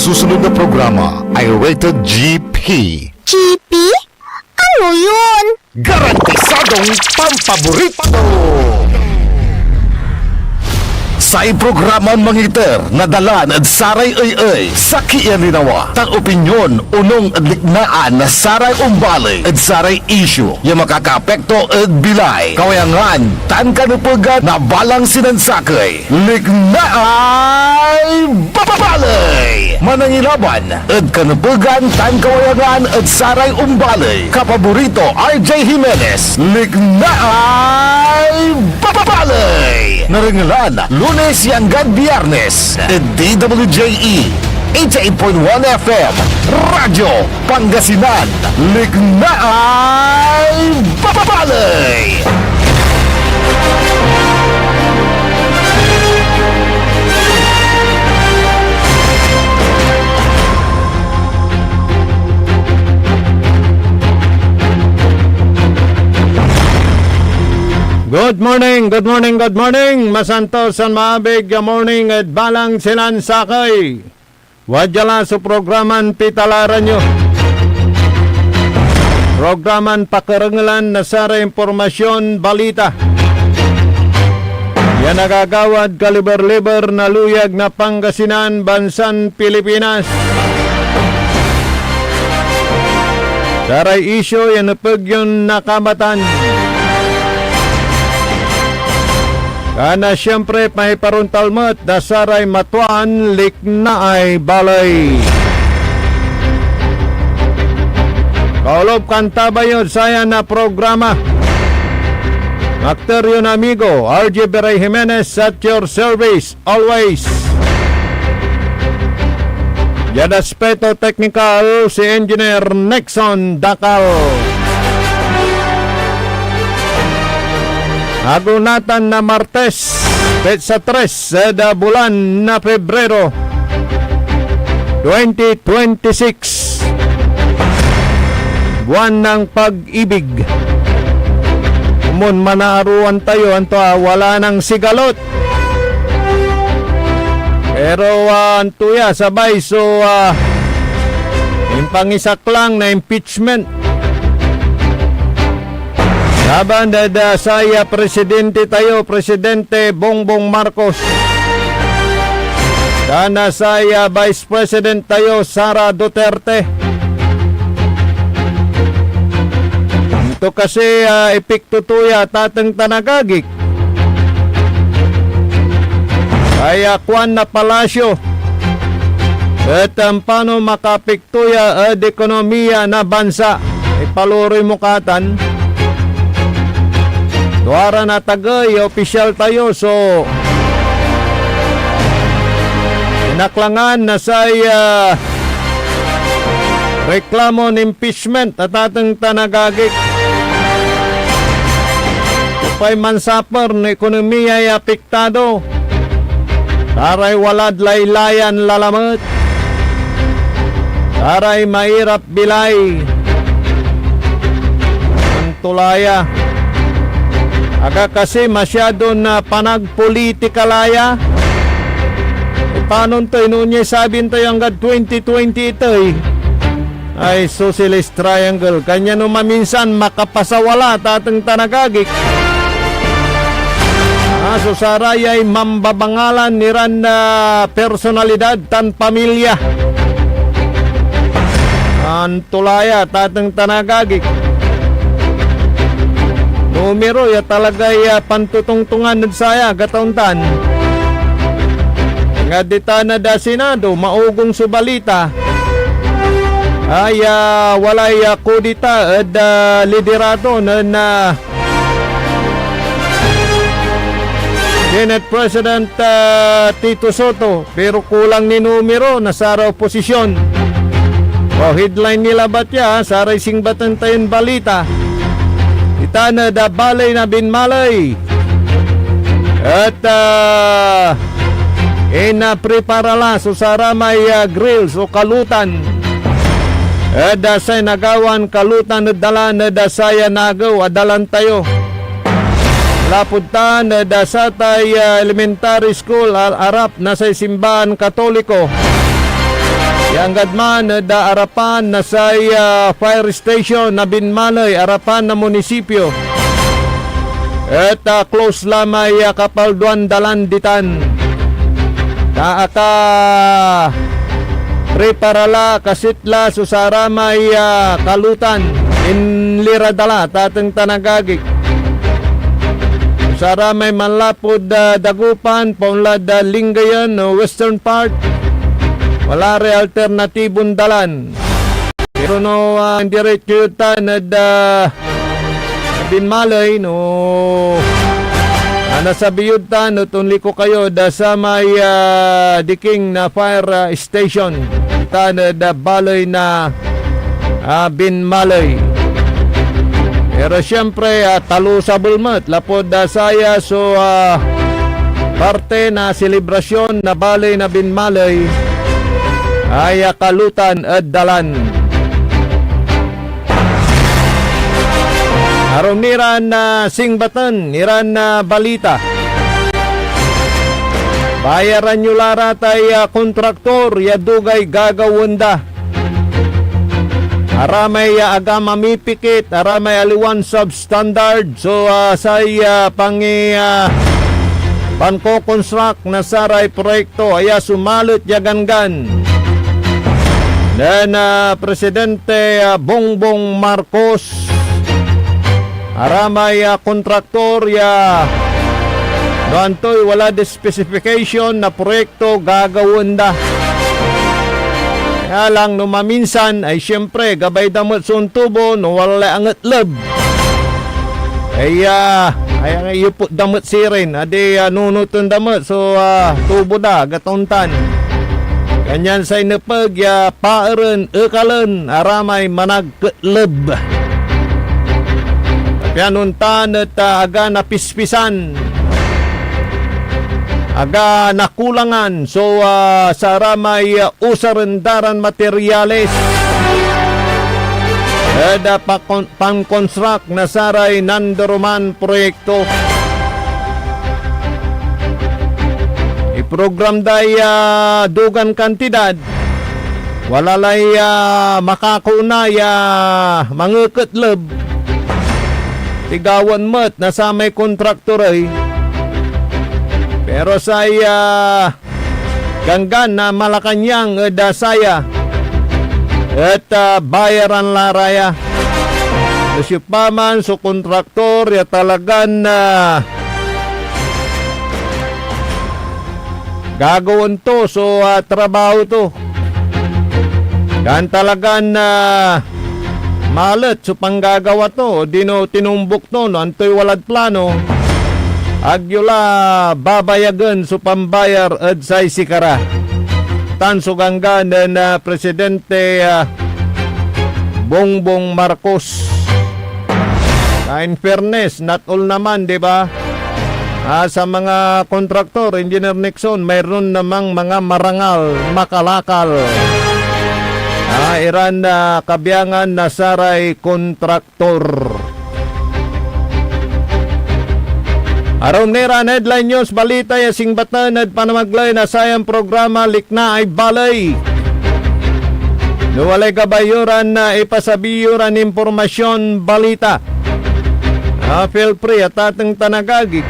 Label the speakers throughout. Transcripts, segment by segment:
Speaker 1: susunod na programa ay rated GP.
Speaker 2: GP? Ano yun?
Speaker 1: Garantisadong pampaborito! Sa programa mangiter nadalan at saray ay sa kiyaninawa tan opinyon unong adliknaan na saray umbali at saray issue yung makakapekto at bilay kawayangan tan kanupugan na balang sinansakay liknaay babalay manangilaban at kanupugan tan kawayangan at saray umbali kapaborito RJ Jimenez liknaay babalay naringalan Lunes hanggang Biyernes DWJE 88.1 FM Radyo Pangasinan Liknaay Babalay.
Speaker 3: Good morning, Masantos San Maabig, morning at balang sinansakay. Wadjala sa programan pitalaran nyo. Programan pakarangalan na sara impormasyon balita. Yan nagagawad kaliber-liber na luyag na Pangasinan, bansan Pilipinas. Saray isyo yan napag yung nakamatan. Kana siyempre may paruntalmat dasaray matuan liknaay balay. Kaulob kanta ba yun saya na programa? Actor yun amigo RJ Beray Jimenez at your service always. Yan aspeto technical si Engineer Nexon Dakal. Agunatan na Martes, petsa 3 sa bulan na Pebrero 2026. Buwan ng pag-ibig. Umun manaaruan tayo, anto wala nang sigalot. Pero antuya sabay so yung pangisak lang na impeachment. Laban na saya presidente tayo, Presidente Bongbong Marcos. Dana saya Vice President tayo, Sara Duterte. Ito kasi epekto tuya tatang tanagagik. Kaya kwan na palasyo. At paano makapektuya ad ekonomiya na bansa. Ipaluroy mo katan. Tuwara na tagay, opisyal tayo, so inaklangan na sa reklamo ng impeachment at atang tanagagik. Upay mansapar na ekonomiya ay apektado. Taray walad laylayan lalamat. Taray mahirap bilay. Ang tulaya. Aga kasi masyado na panagpolitikalaya. Paano ito? Inunya sabihin tayo hanggang 2020 ito ay socialist triangle. Kanya no maminsan makapasawala tatang tanagagik. So saray ay mambabangalan niran na personalidad tan pamilya. Antulaya tatang tanagagik. Numero ya talaga ya pantutungtungan ng saya gatauntan. Nga dita na da Senado maugong subalita. Ay walay kudita at liderato na Senate President Tito Soto, pero kulang ni numero na sara oposisyon. Headline nila batya saray singbatan tayon balita. Itana da balay na binmalay at prepara so saramay grills o kalutan dasay nagawan kalutan na dala na dasaya nagaw adalan tayo lapuntan na dasatay elementary school arap na sa simbahan katoliko Anggad man da arapan na sa fire station na Binmalay, arapan na munisipyo. At close lamay kapalduan dalanditan. Taaka preparala kasitla susara may kalutan inliradala tateng tanagagik. Susara may malapod dagupan paunlad Lingayen western part. Wala re alternatibong dalan. Pero no diretso yutan na Binmalay no nasabi yutan no tunli ko kayo da sa may diking na fire station tan da balay na Binmalay. Pero siyempre talo sa bulmat lapod da saya so parte na selebrasyon na balay na Binmalay ay kalutan at dalan. Aron niran na singbatan, niran na balita. Bayaran nyo lara tay kontraktor, yadugay gagawanda. Aramay aga mamipikit, aramay aliwan substandard. So say panko-construct na saray proyekto, aya sumalot yagangan. Dan Presidente Bongbong Marcos aramay kontraktor doon to'y wala de specification na proyekto gagawin da. Kaya lang no maminsan ay siyempre gabay damot suntubo no wala ang itlab. Ay ang iyupot damot sirin adi nunutun damot so tubo da gatuntan. Kanyan sa inapag paeren ekalan aramay managketlab. Pianuntan at aga napispisan, aga nakulangan. So sa ramay usarendaran materyales ada pang-construct na saray nandaruman proyekto. Iprogram day dugan kantidad walalay makakunay manguketlab. Tigawan mat na sa may kontraktor ay pero saya ganggan na Malacanang dasaya at bayaran laraya nasipaman so kontraktor ya talagan na gagawin to so trabaho to kan talagan na malet so panggagawa to dino tinumbok to no antoy walad plano agyula babayagan so pambayar at say sikara tan so ganggan na Presidente Bongbong Marcos. In fairness not all naman di ba sa mga kontraktor Engineer Nixon mayroon namang mga marangal makalakal iran na kabiyangan na saray kontraktor. Araw niran headline news balita ya singbatan at panamaglay na sayang programa likna ay balay. Nuwalay kabayuran na ipasabiyuran impormasyon balita. Feel free at atang tanagagik.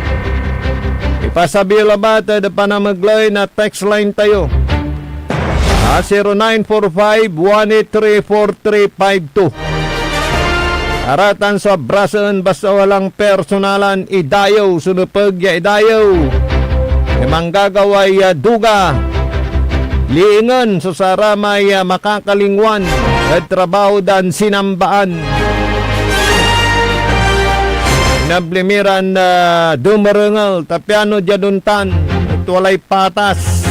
Speaker 3: Ipasabi labat at panamaglay na text line tayo. 0945-183-4352. Aratan sa brasan basta walang personalan idayaw sunupag ya idayaw. Manggagaway duga. Liingan so saramay makakalingwan at trabaho dan sinambaan. Nablimiran na dumarangal tapiano jaduntan at walay patas.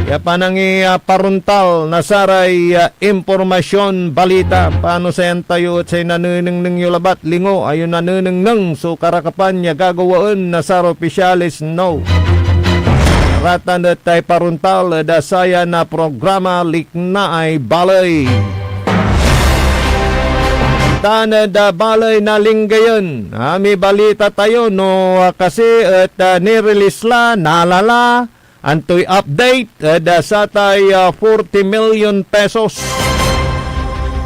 Speaker 3: Ya panangi paruntal na saray impormasyon balita paano sayan tayo at say nanuneng yung labat lingo ayun nanuneng so karakapan niya gagawaan na sar opisyalis no ratan at tay paruntal dasaya na programa likna ay balay tan da balay na Lingayen may balita tayo no kasi at nirelease la nalala Antoy update da sa tay 40 million pesos.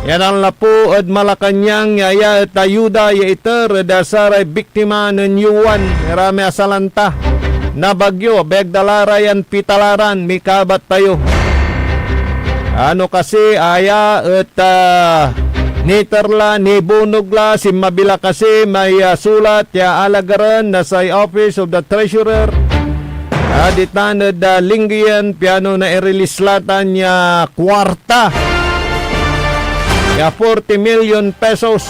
Speaker 3: Yan ang lapo at Malacanang ya at ayuda ya iter da saray biktima ng yuwan. Marami asalanta na bagyo. Begdalarayan pitalaran mikabat tayo. Ano kasi aya at niterla ni bunugla si mabila kasi may sulat ya alagaran na sa Office of the Treasurer. Ditanad linggiyan piano na irelislatan niya kwarta ya 40 million pesos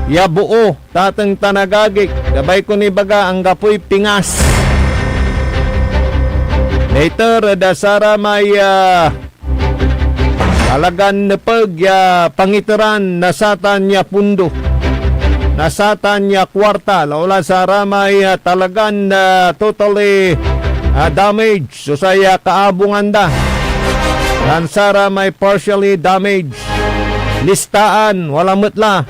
Speaker 3: ya buo tatang tanagagik gabay ko ni baga ang gapoy pingas later dasara may talagan na pag ya pangiteran nasatan niya pundo nasatan niya kwarta laula sa ramay talagan totally damage so saya kaabungan da dan sara may partially damage listaan wala mutla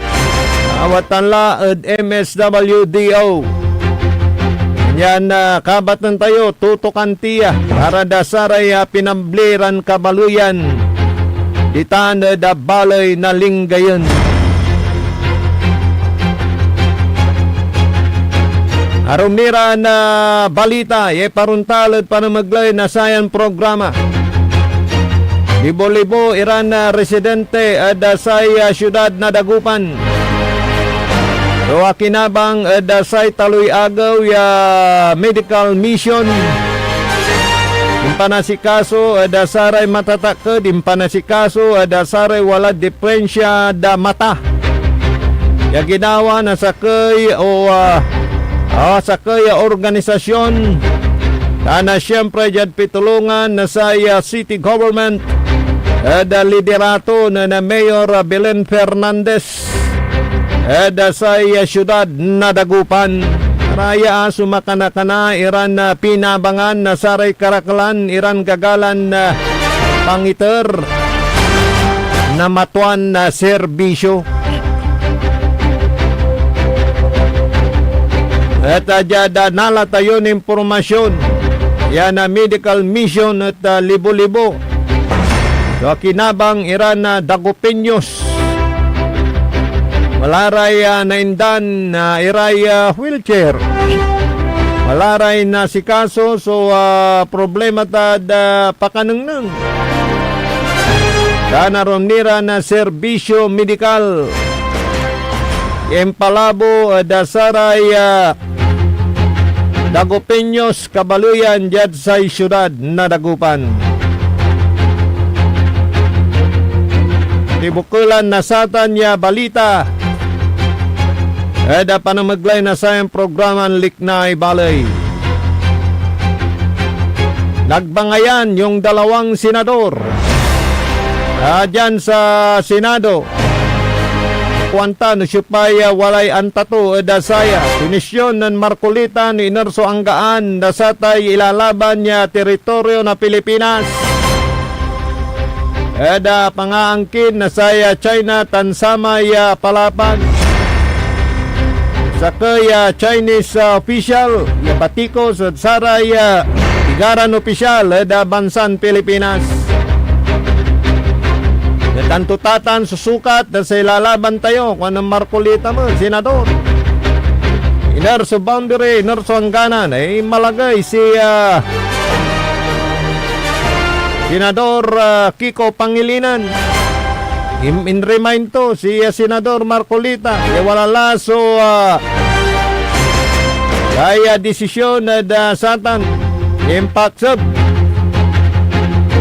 Speaker 3: awatan la at MSWDO yan kabatan tayo tutukan tiya para da saray pinambliran kabaluyan ditan da balay na linggayon. Arumira na balita, paruntalad pa na maglay na sayan programa. Libo-libo iran na residente da say syudad na Dagupan. So akinabang da say taloy agaw ya medical mission. Impanasikaso da saray matatakad, impanasikaso da saray wala diferensya da mata. Ya ginawa na sakay o sa kaya organisasyon na siyempre dyan pitulungan na sa city government da liderato na Mayor Belen Fernandez da sa syudad na Dagupan raya sumakanakana iran na pinabangan na saray karakalan iran gagalan na pangiter na matuan na serbisyo. At jada nala tayo ng impormasyon yan na medical mission at libo-libo so kinabang iran na Dagupeños malaray na indan na iray wheelchair malaray na si kaso so problema ta da pakanungnung danaron nira na serbisyo medikal empalabo dasaray Dagupeños kabaluyan dyan sa syudad na Dagupan. Tibukulan na satan niya balita. Da pa na maglay na sa yung programang Liknay Balay. Nagbangayan yung dalawang senador. Dyan sa Senado. Kwanta no supaya walay antato dasaya tunisyon ng Marcolita ni Inerso Anggaan dasatay ilalaban niya teritoryo na Pilipinas da pangaangkin na saya China tansamay palapan sa kaya Chinese official ya batikos at saray igaran official da bansan Pilipinas. Tantutatan susukat na sa ilalaban tayo kung anong Marcolita mo, senador. Inerso boundary, inerso hangganan, malagay si Senador Kiko Pangilinan. In remind to si Senador Marcolita, wala laso kaya desisyon na satan, impact sub.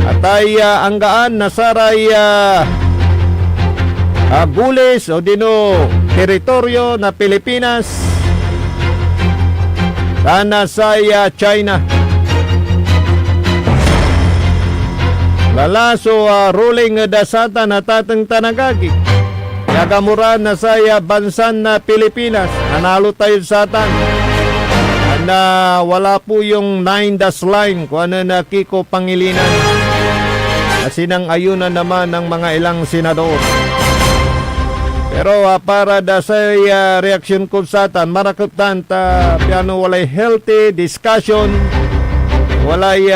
Speaker 3: At ay anggaan na saray gulis o dino teritoryo na Pilipinas sana sa China. Lalaso ruling dasata na tatang tanagagi yagamuran na sa bansan na Pilipinas. Nanalo tayo satan na wala po yung 9-dash line kung ano na Kiko Pangilinan. Sinang ayunan naman ng mga ilang senador. Pero para da sa reaksyon ko satan, marakuptan ta piano walay healthy discussion walay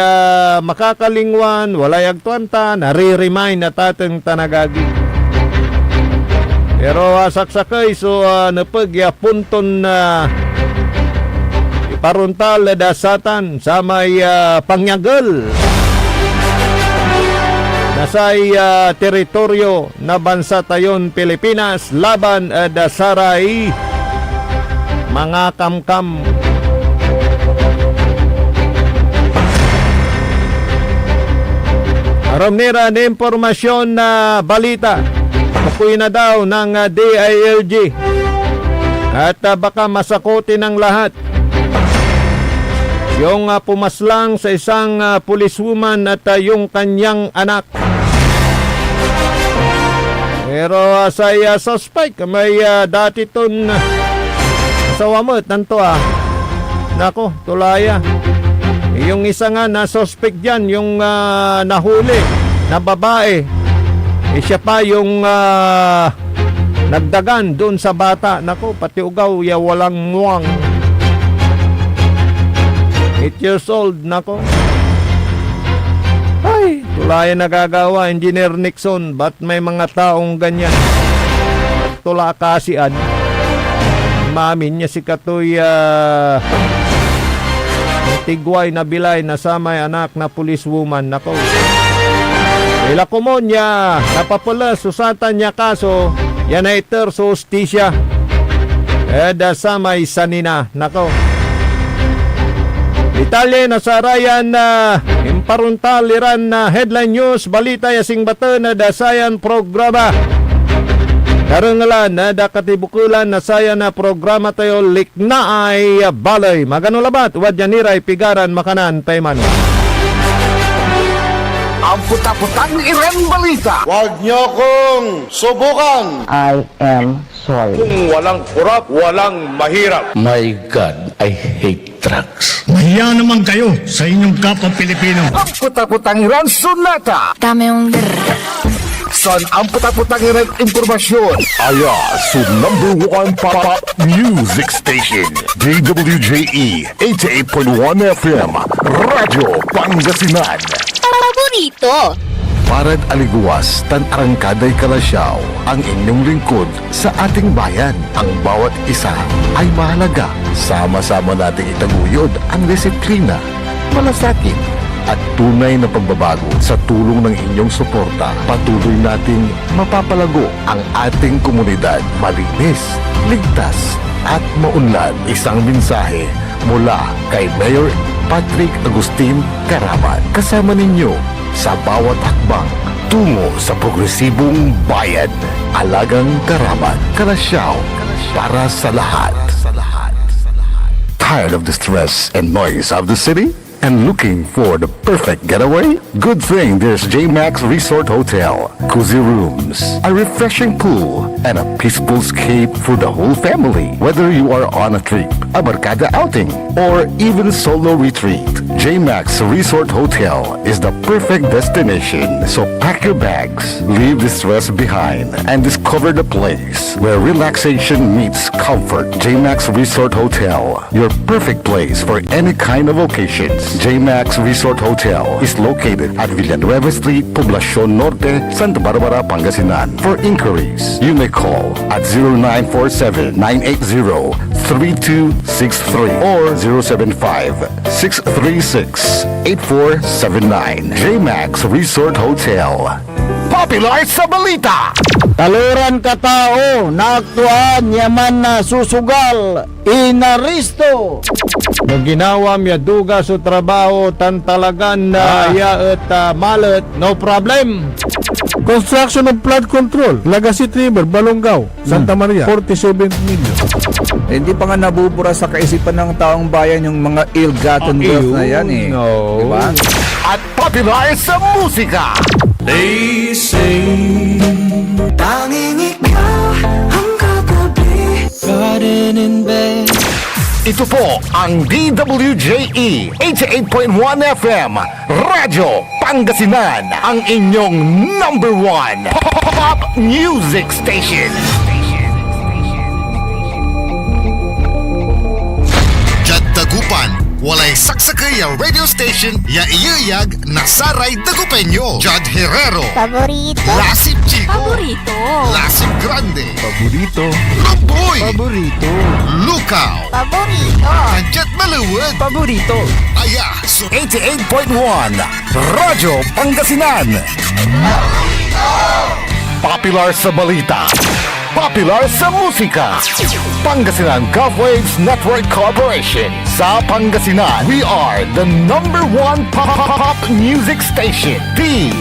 Speaker 3: makakalingwan, walay agtuanta, nare-remind na tatang tanagagi. Pero saksakay, so napagyapunton na iparuntal na dasatan sa may pangyagal. Nasay teritoryo na bansa tayon Pilipinas laban dasaray mga kamkam. Aram nira na impormasyon na balita. Ako'y na daw ng DILG. At baka masakotin ng lahat. Yung pumaslang sa isang policewoman at yung kanyang anak. Pero sa suspect, may dati ton sa wamot, nanto Nako, tulaya. Yung isa nga na suspect dyan, yung nahuli na babae, siya pa yung nagdagan doon sa bata. Nako, pati ugaw, walang muwang. 8 years old, nako. Ay, tulaya nagagawa, Engineer Nixon. Ba't may mga taong ganyan? Tula kasian. Mamin niya si Katoy tigway na bilay na sa may anak na policewoman. Nako. Ila kumonya, napapulas, susatan niya kaso, yan ay iter sa hostisya. Sa may sanina. Nako. Detalye na sa rayan na imparuntal iran na headline news balita yasing bata na dasayan programa. Karangalan na dakatibukulan na saya na programa tayo likna ay balay. Magano labat, wadyanira pigaran makanan payman.
Speaker 1: Ang puta-putang Iran balita.
Speaker 4: Huwag niyo kong subukan.
Speaker 5: I am sorry.
Speaker 4: Kung walang kurap, walang mahirap.
Speaker 1: My God, I hate drugs.
Speaker 6: Mahiya naman kayo sa inyong kapwa Pilipino.
Speaker 1: Ang puta-putang Iran sunata.
Speaker 2: Dame un
Speaker 1: San ang puta-putang Iran impormasyon. Aya sa #1 pop music station. DWJE 88.1 FM. Radyo Pangasinan.
Speaker 2: Paborito.
Speaker 1: Parad aliguas, tan arangkaday kalasyaw, ang inyong lingkod sa ating bayan. Ang bawat isa ay mahalaga. Sama-sama nating itaguyod ang disiplina, malasakit, at tunay na pagbabago. Sa tulong ng inyong suporta, patuloy nating mapapalago ang ating komunidad. Malinis, ligtas, at maunlad. Isang mensahe mula kay Mayor Patrick Agustin Caraman. Kasama ninyo sa bawat hakbang tungo sa progresibong bayan. Alagang Caraman, Kalasyaw, para sa lahat. Tired of the stress and noise of the city? And looking for the perfect getaway? Good thing there's J-Max Resort Hotel. Cozy rooms, a refreshing pool, and a peaceful escape for the whole family. Whether you are on a trip, a barkada outing, or even solo retreat, J-Max Resort Hotel is the perfect destination. So pack your bags, leave the stress behind, and discover the place where relaxation meets comfort. J-Max Resort Hotel, your perfect place for any kind of occasions. J-Max Resort Hotel is located at Villanueva Street, Poblacion Norte, Santa Barbara, Pangasinan. For inquiries, you may call at 0947-980-3263 or 075-636-8479. J-Max Resort Hotel. Popular sa balita!
Speaker 5: Taluran ka tao, naaktuan, yaman na susugal, inaristo.
Speaker 3: No ginawa miya duga sa trabaho tan talagan na at malet, no problem.
Speaker 6: Construction of flood control, Lagasit River, Balongaw, Santa Maria, 47 million.
Speaker 7: Hindi pa nga nabubura sa kaisipan ng taong bayan yung mga ill-gotten wealth na yan eh.
Speaker 3: No.
Speaker 7: Diba?
Speaker 1: At popular sa musika! Ito po ang DWJE 88.1 FM Radyo Pangasinan, ang inyong #1 pop music station.
Speaker 8: Dagupan walay saksakay ya radio station ya iyayag na saray dagupenyo. Judd Herrero,
Speaker 2: Paborito.
Speaker 8: Lasip Chico,
Speaker 2: Paborito.
Speaker 8: Lasip Grande,
Speaker 7: Paborito.
Speaker 8: Lumboy,
Speaker 7: Paborito.
Speaker 8: Lukaw,
Speaker 2: Paborito.
Speaker 8: Kadjet Maluwag,
Speaker 7: Paborito.
Speaker 8: Aya, so
Speaker 1: 88.1 Radyo Pangasinan. Popular sa balita, popular sa musika. Pangasinan Golfwaves Network Corporation. Sa Pangasinan, we are the #1 pop music station. DWJE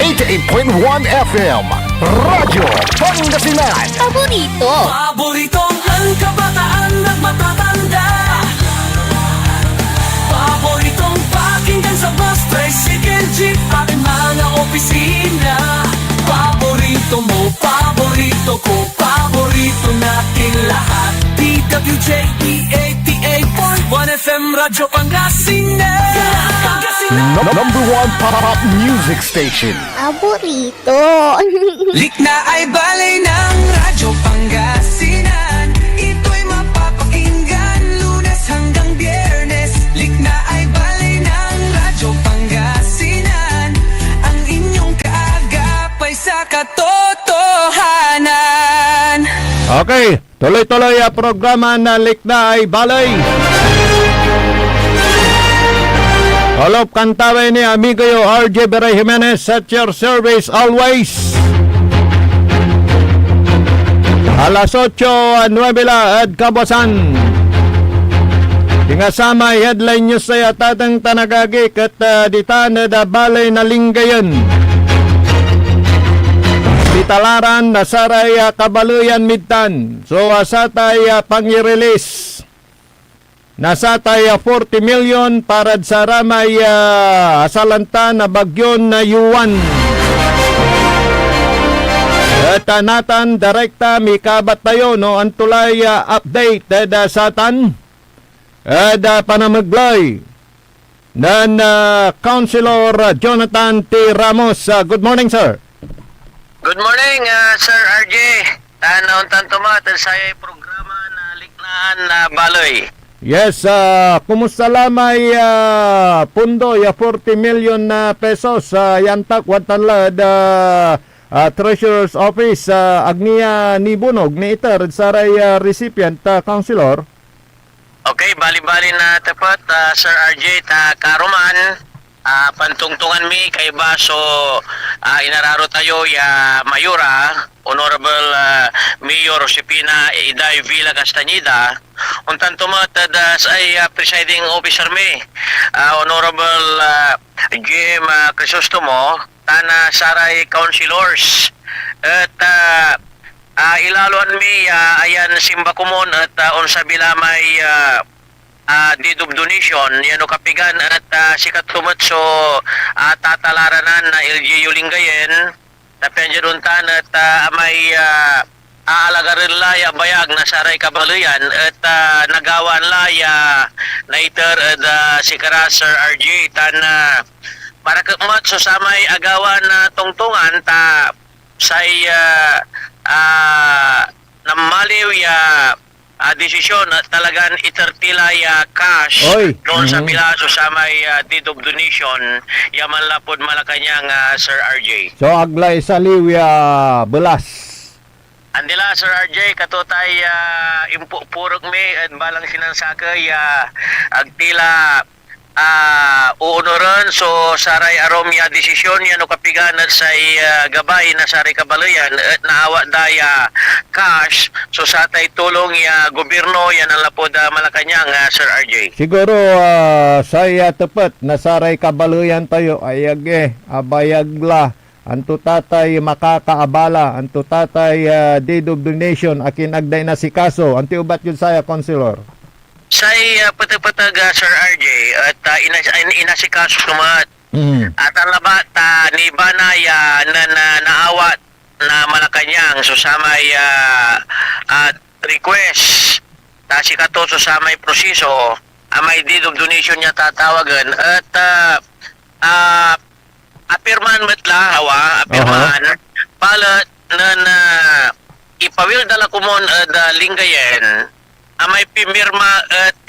Speaker 1: 88.1 FM. Radyo Pangasinan.
Speaker 2: Paborito.
Speaker 9: Paboritong ang kabataan at matatanda. Paboritong pakinggan sa bus, tricycle, jeep at mga opisina. Paborito mo, paborito ko, paborito natin lahat. DWJE 88.1 FM, Radyo Pangasinan.
Speaker 1: #1 pop music station.
Speaker 2: Paborito.
Speaker 9: Likna ay balay ng Radyo Pangasinan. Ito'y mapapakinggan Lunes hanggang Biyernes. Likna ay balay ng Radyo Pangasinan. Ang inyong kaagapay sa katotohanan.
Speaker 3: Okay, tuloy-tuloy ang programa na Likna ay Balay. Holop kantawe ni amigo yo RJ Beray Jimenez at your service always. Alas 8:09 at kabasan. Tingasama headline news sa tatang tanagagi kat ditana da balay na linggayan. Ditalaran na saray kabaluyan midtan. So asatay pang-release. Nasatay 40 million para sa ramay asalanta na bagyon na yuwan. At natan direkta mikabat tayo no ang tulay update satan. Panamaglay nan Councilor Jonathan T. Ramos. Good morning, sir.
Speaker 10: Good morning, Sir RJ. Nauntan tumatal sa programa na Liknaan na Baloy.
Speaker 3: Yes, kumusta lamay pundo ya 40 million na pesos yantak watanlad Treasurer's Office agniya ni Bunog ni iter saray recipient councilor.
Speaker 10: Okay, bali-bali na tapat, Sir RJ, ta karuman, pantungtungan mi kay baso inararo tayo ya Mayura, Honorable Mayor Josepina Iday Villa Castañeda, untan tumatad ay presiding officer mi, Honorable Jim Crisostomo, tana saray councilors, at ilaluan mi ayan simba kumon at unsa bilamay deed of donation yano kapigan at sikatumat so tatalaranan na LGU Lingayen tapian dyan at may aalagarin laya bayag na saray kabaluyan at nagawan laya na iter at sikara Sir RJ tan para kamat so samay agawan na tungtungan ta say namaliw ya desisyon na talagang itertila ya cash doon sa bilaso sa may deed of donation yaman lapod Malacanang Sir RJ.
Speaker 3: So aglay sa liwya belas.
Speaker 10: Andila Sir RJ katutay impupurok mi at balang sinansakay agtila uunoran so saray arom ya desisyon ya no kapigan at say gabay na saray kabaluyan at naawa daya cash so satay tulong ya gobyerno yan ang lapod Malacanang Sir RJ.
Speaker 3: Siguro saya tepat na saray kabaluyan tayo ayag abayagla anto tatay makakaabala anto tatay deed of donation akin agday na si kaso anti ubat yun saya councilor.
Speaker 10: Say patag-patag Sir RJ at inasikaso sumat at ang labat ni Banaya na naawat na Malacanang so samay request si kato so samay proseso may deed of donation niya tatawagan at apirman metla hawa apirman palat na ipawil dala kumon da Lingayen may pimirma at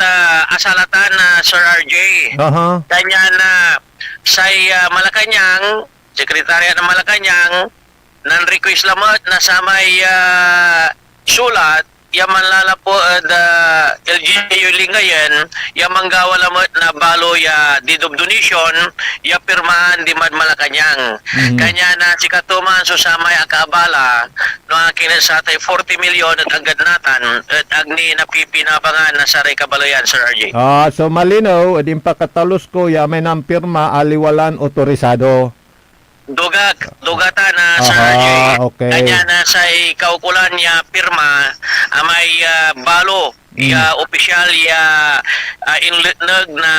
Speaker 10: asalatan na Sir RJ.
Speaker 3: Aha.
Speaker 10: Kanya na sa Malacanang, sekretarya ng Malacanang, nan-request lamot na sa may sulat, yaman lalapo LGU lingayen, yamang gawa lamot na balo ya deed of donation, ya pirmahan di mad Malacanang. Kanya na si Katuman so sa may akabala, no kinasatay 40 milyon at agad natan, at agni napipinabangan na saray kabalayan, Sir RJ.
Speaker 3: So malinaw, din pagkatalos ko, ya may nang pirma, aliwalan, otorisado.
Speaker 10: Dugata na Sir RJ.
Speaker 3: Okay.
Speaker 10: Kanya na sa kaukulan niya pirma may balo ya opisyal ya inletnag na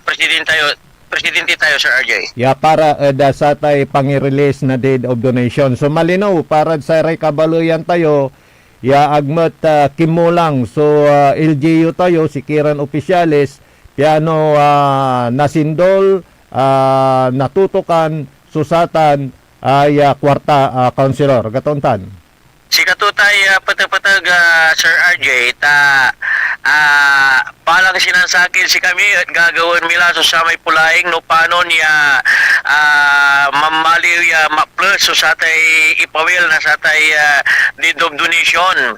Speaker 10: presidente tayo Sir RJ.
Speaker 3: Ya para sa tay pang-release na deed of donation. So malinaw para sa ray kabaluyan tayo ya agmat kimulang. So LGU tayo sikiran opisyalis piano nasindol natutukan susatan ay kwarta councilor gatontan.
Speaker 10: Si katutay patag-patag Sir RJ ta palang sinasakil si kami at gagawin mila so sa may pulaing no paano niya mamaliw ya ma-plus so sa tay ipawil na sa tay deed of donation.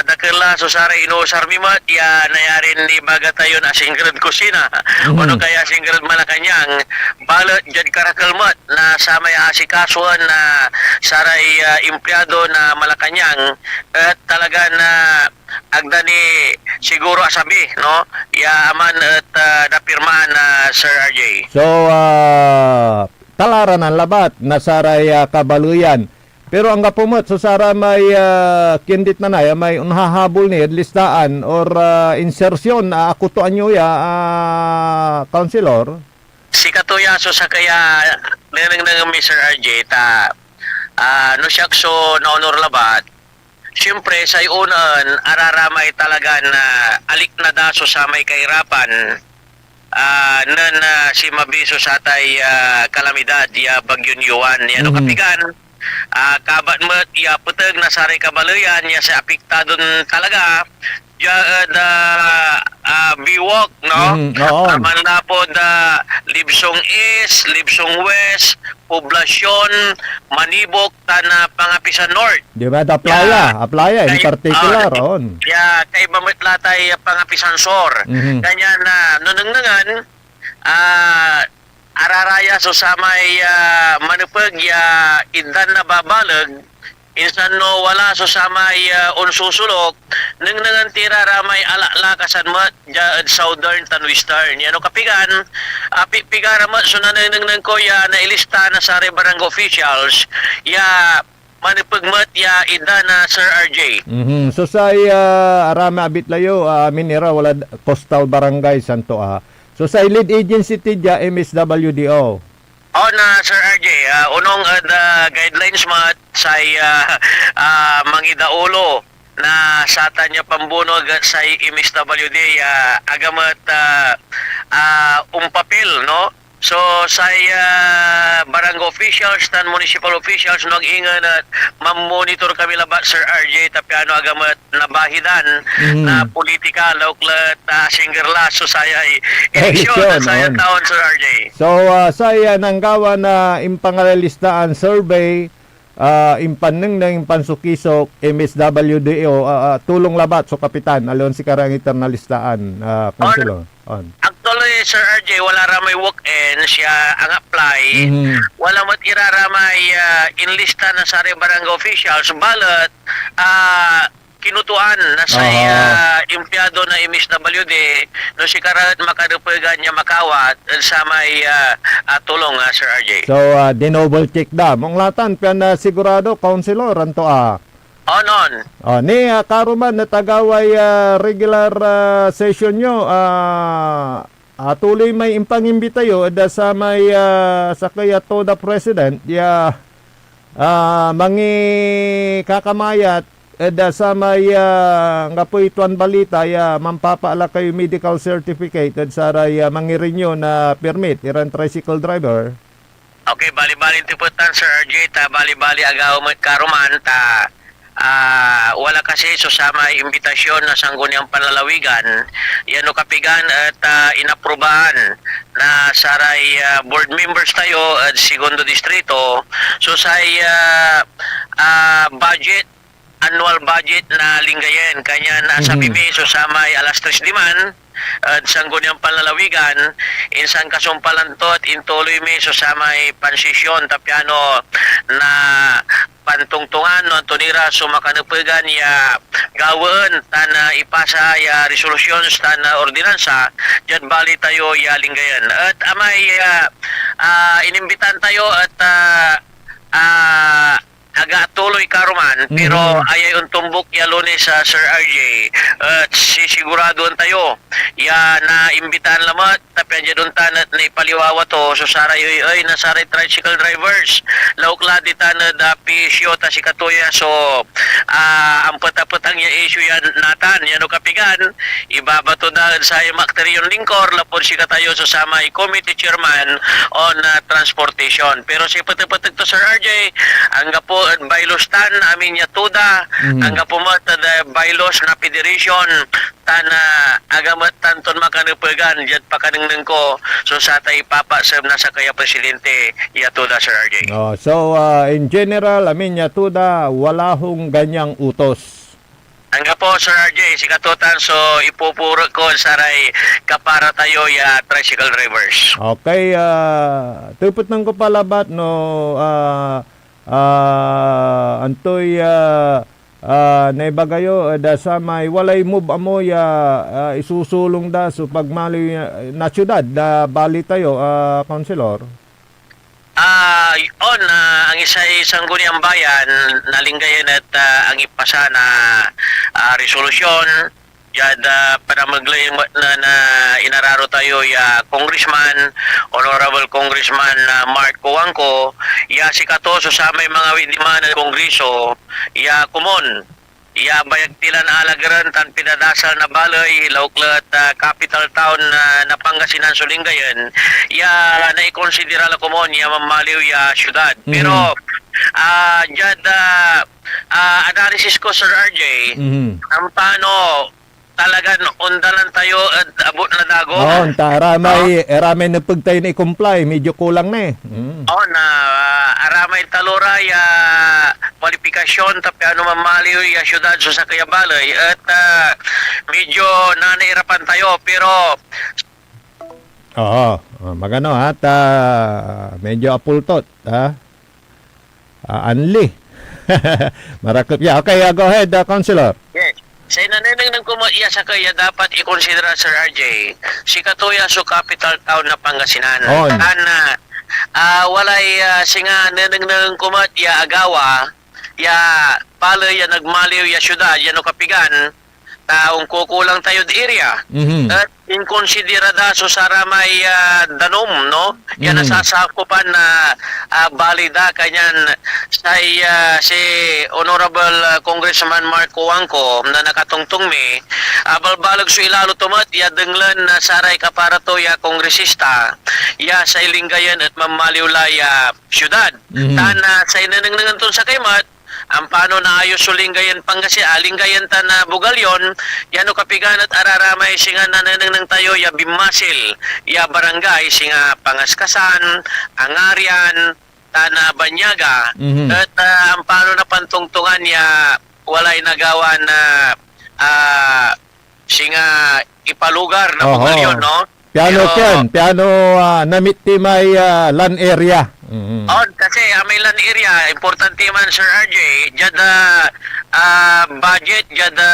Speaker 10: Dakala so sa inusar mi mat ya nayarin ni baga tayo na singrad kusina ano kaya singrad Malacanang balot jad karakalmat na sa may asikasuan na saray empleyado na Malacanang at talaga na agda ni siguro asabi no ya aman at napirmahan na Sir RJ.
Speaker 3: So talaran ang labat na saray kabaluyan. Pero ang gapumot so sara may kindit na may unhahabol ni listaan or insertion akutuan nyo ya councilor.
Speaker 10: Si katuya so sa kaya nang Mr. RJ ta no siyak so naunor labat. Siyempre sa iunan araramay talaga na alik na daso sa may kahirapan nan si mabiso sa tay kalamidad ya Bagyo Yuan ya no kapigan kabat mo ya puteg na saray kabalayan ya sa apektadon talaga ya biwok no man na po da Libsong East, Libsong West, Poblasyon, Manibok, na Pangapisan North.
Speaker 3: Di ba? Aplaya in particular.
Speaker 10: Ya, kay Bamitlatay Pangapisan Sur. Kanya na, nunungnangan, araraya so sa may manupag ya idan na babalag, insan no wala so sa may unsusulok, nang nangantira ramay alakasan mo southern tan western. Yan o kapigan, pigara mo so nanang ko ya na ilista na sa barangay officials, ya manipagmat ya ida na Sir RJ.
Speaker 3: So sa arami abit layo, minira wala coastal barangay santo So sa lead agency tidya MSWDO.
Speaker 10: Na Sir RJ, unong guidelines mat sa mangidaulo na satan niya pambunog sa MSWD agamat umpapil no. So sa barangay officials tan municipal officials nag-ingan at mamonitor kami labat Sir RJ tapiano agamat nabahidan na politika lauklat singgerla so saya eleksyon sa taon Sir RJ.
Speaker 3: So saya nanggawa na impangalistaan survey impaneng na impansukisok MSWDO tulong labat so kapitan alon si karang internalistaan councilor
Speaker 10: Actually, Sir RJ, wala ramay walk-in siya ang apply. Wala mat iraramay inlista na sa barangay officials. Balat, kinutuan na sa empleyado na MSWD no si karat makadupagan niya makawat sa may tulong, Sir RJ.
Speaker 3: So, dinoble check da. Mong latan, piyan sigurado, councilor, anto
Speaker 10: non.
Speaker 3: Ni karuman na tagaway regular session nyo, tuloy may impangimbita yo da sa may sa kaya to the president mangi kakamayat da sa may nga po ituan balita mampapaala kayo medical certificate at saray mangirinyo na permit iran tricycle driver.
Speaker 10: Okay, bali-bali tiputan Sir RJ ta bali-bali agaw mo karuman ta wala kasi susama imbitasyon na sangguniang panlalawigan yan o kapigan at inaprubahan na saray board members tayo at segundo distrito so say budget annual budget na linggayen kanya nasa bimi susamay alas 3 diman at sangguniang panlalawigan insan kasumpalantot intuloy mi susamay pansisyon tapyano na pantungtungan no tunira sumakanupegan ya gawin tana ipasa ya resolusyon tana ordinansa jad bali tayo ya linggayen at amay inimbitan tayo at aga tuloy karuman pero ayay untumbok ya lunes sa Sir RJ at sisiguraduhan tayo ya na imbitan lamat tapi dyan doon tanat na ipaliwawa to so saray ay na saray tricycle drivers laukladi tanat pisyo ta si katuya so ang patapatang ya issue yan natan yan o kapigan ibabato dahil sa makteriyon lingkor lapon si katayo so sama committee chairman on transportation pero si patapatag to Sir RJ ang gapo bylaws tan amin yatuda ang gapumat bylaws na federation tan agamat tanton makanupegan jad pakaneng ko so sa tay papasem na sa kaya presidente yatuda Sir RJ.
Speaker 3: So in general amin yatuda wala hong ganyang utos.
Speaker 10: Ang po Sir RJ si katutan so ipupuro ko saray kapara tayo ya tricycle drivers.
Speaker 3: Okay, tupot nang ko palabat no antoy naibagayo da sa may walay move amoy isusulong da so pagmali na syudad da bali tayo councilor.
Speaker 10: Ang isang guniang bayan nalinggayan at ang ipasa na resolusyon Yad para maglayang na inararo tayo ya Congressman, Honorable Congressman Mark Coangco, ya si Katoso sa may mga widiman ng Kongreso, ya kumon, ya bayagtilan alagaran tan pinadasal na balay, lauklat capital town na Pangasinan Sulingayan, ya naikonsidera la kumon, ya mamaliw ya syudad. Pero, Jad, analysis ko Sir RJ, ang paano talagang undalan tayo at abot na dago.
Speaker 3: Aramay na pag tayo na-comply, medyo kulang na eh.
Speaker 10: Aramay talora ya kwalifikasyon tapi ano mamaliw ya syudad so sa Kayabalay at medyo nanairapan tayo pero
Speaker 3: magano at medyo apultot Anli. Marakot ya. Okay, go ahead, Councilor.
Speaker 10: Yes. Sa inanenang ng kumaiya sa kaya dapat i-considera Sir RJ si Katuya so capital town na Pangasinan. Walay singa neneng ng kumat ya agawa ya palay ya nagmaliw ya syudad ya no kapigan taong kukulang tayo di area. At inkonsiderada so saramay danom no yan nasasakupan na balida kanyan si Honorable Congressman Mark Coangco na nakatungtong mi balbalag so ilalo tumat ya denglan na saray kaparato ya kongresista ya sa ilingayan at mamaliwla ya syudad tana sa inanangan ton sa kaymat ang paano na ayos sulingayan Linggayan ta na Bugalyon yano kapigan at araramay singa nananang ng tayo ya Bimasil ya barangay singa Pangaskasan Angarian Tana Banyaga at ang paano na pantungtungan ya walay nagawa na singa ipalugar na Bugalyon no
Speaker 3: Piano namiti may land area.
Speaker 10: Kasi may land area, importante man Sir RJ, jada budget, jada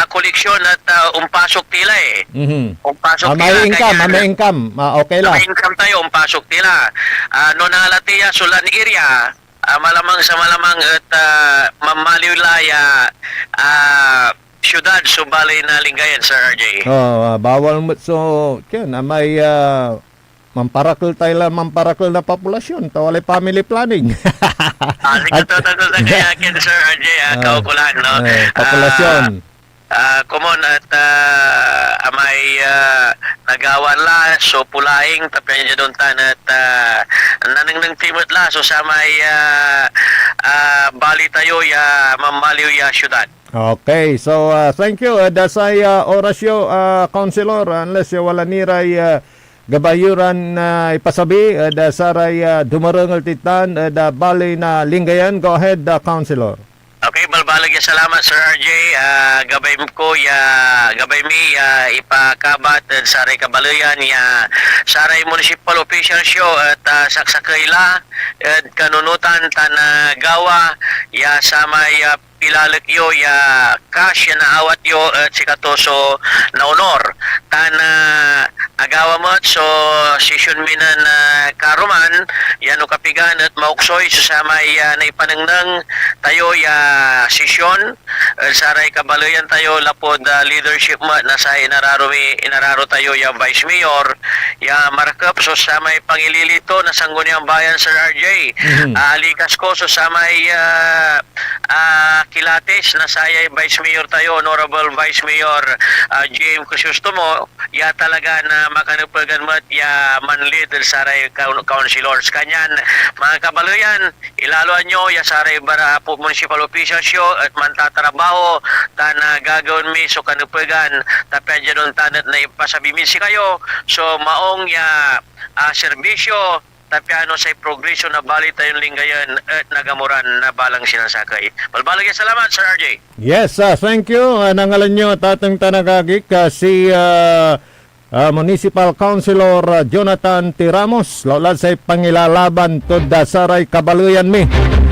Speaker 10: koleksyon at umpasok tila eh. Umpasok tila.
Speaker 3: May income. Okay lang.
Speaker 10: May income tayo, umpasok tila. Nonalatiya so land area, malamang sa malamang at mamaliwlaya syudad so balay na Lingayen Sir RJ.
Speaker 3: Bawal mo so may mamparakol na populasyon tawalay family planning.
Speaker 10: Siguro sa kaya Sir RJ kaukulan no.
Speaker 3: Populasyon.
Speaker 10: Common at may nagawan la so pulaing tapi niya doon tan at nanang timot la so sa may bali tayo ya mamaliw ya syudad.
Speaker 3: Okay, so thank you. Dasay orasyo, Councilor, unless wala niray gabayuran na ipasabi, dasaray dumarangal titan, da bali na linggayan. Go ahead, Councilor.
Speaker 10: Okay, balbalag ya salamat Sir RJ. Gabay ko gabay mi ipakabat saray kabalayan ya saray municipal official show at saksakayla at kanunutan tanagawa ya samay pilalagyo ya cash ya naawat yo at sikatoso na honor tana agawa mo so session minan karuman yan kapigan at mauksoy susamay na ipanangnang tayo ya session saray kabalayan tayo lapod leadership mo na sa inararo tayo ya vice mayor ya markup so samay pangililito na sangguniang bayan Sir RJ. Alikas ko so samay kilates na sayay Vice Mayor tayo, Honorable Vice Mayor James Crisostomo, ya talaga na makanupagan mo at ya manlid saray councilors. Kanyan, mga kabaloyan, ilaluan nyo ya saray bara po municipal official show at mantatrabaho na gagawin mi so kanupagan tapyan dyan nun tanat na ipasabimin si kayo so maong ya serbisyo tapyano sa progression na bali tayong linggayan at nagamuran na balang sinasakay. Balbalag ya salamat Sir RJ.
Speaker 3: Yes, thank you. Nangalan nyo tatang tanagagik si Municipal Councilor Jonathan T. Ramos. Laulad sa pangilalaban to da saray kabaluyan mi.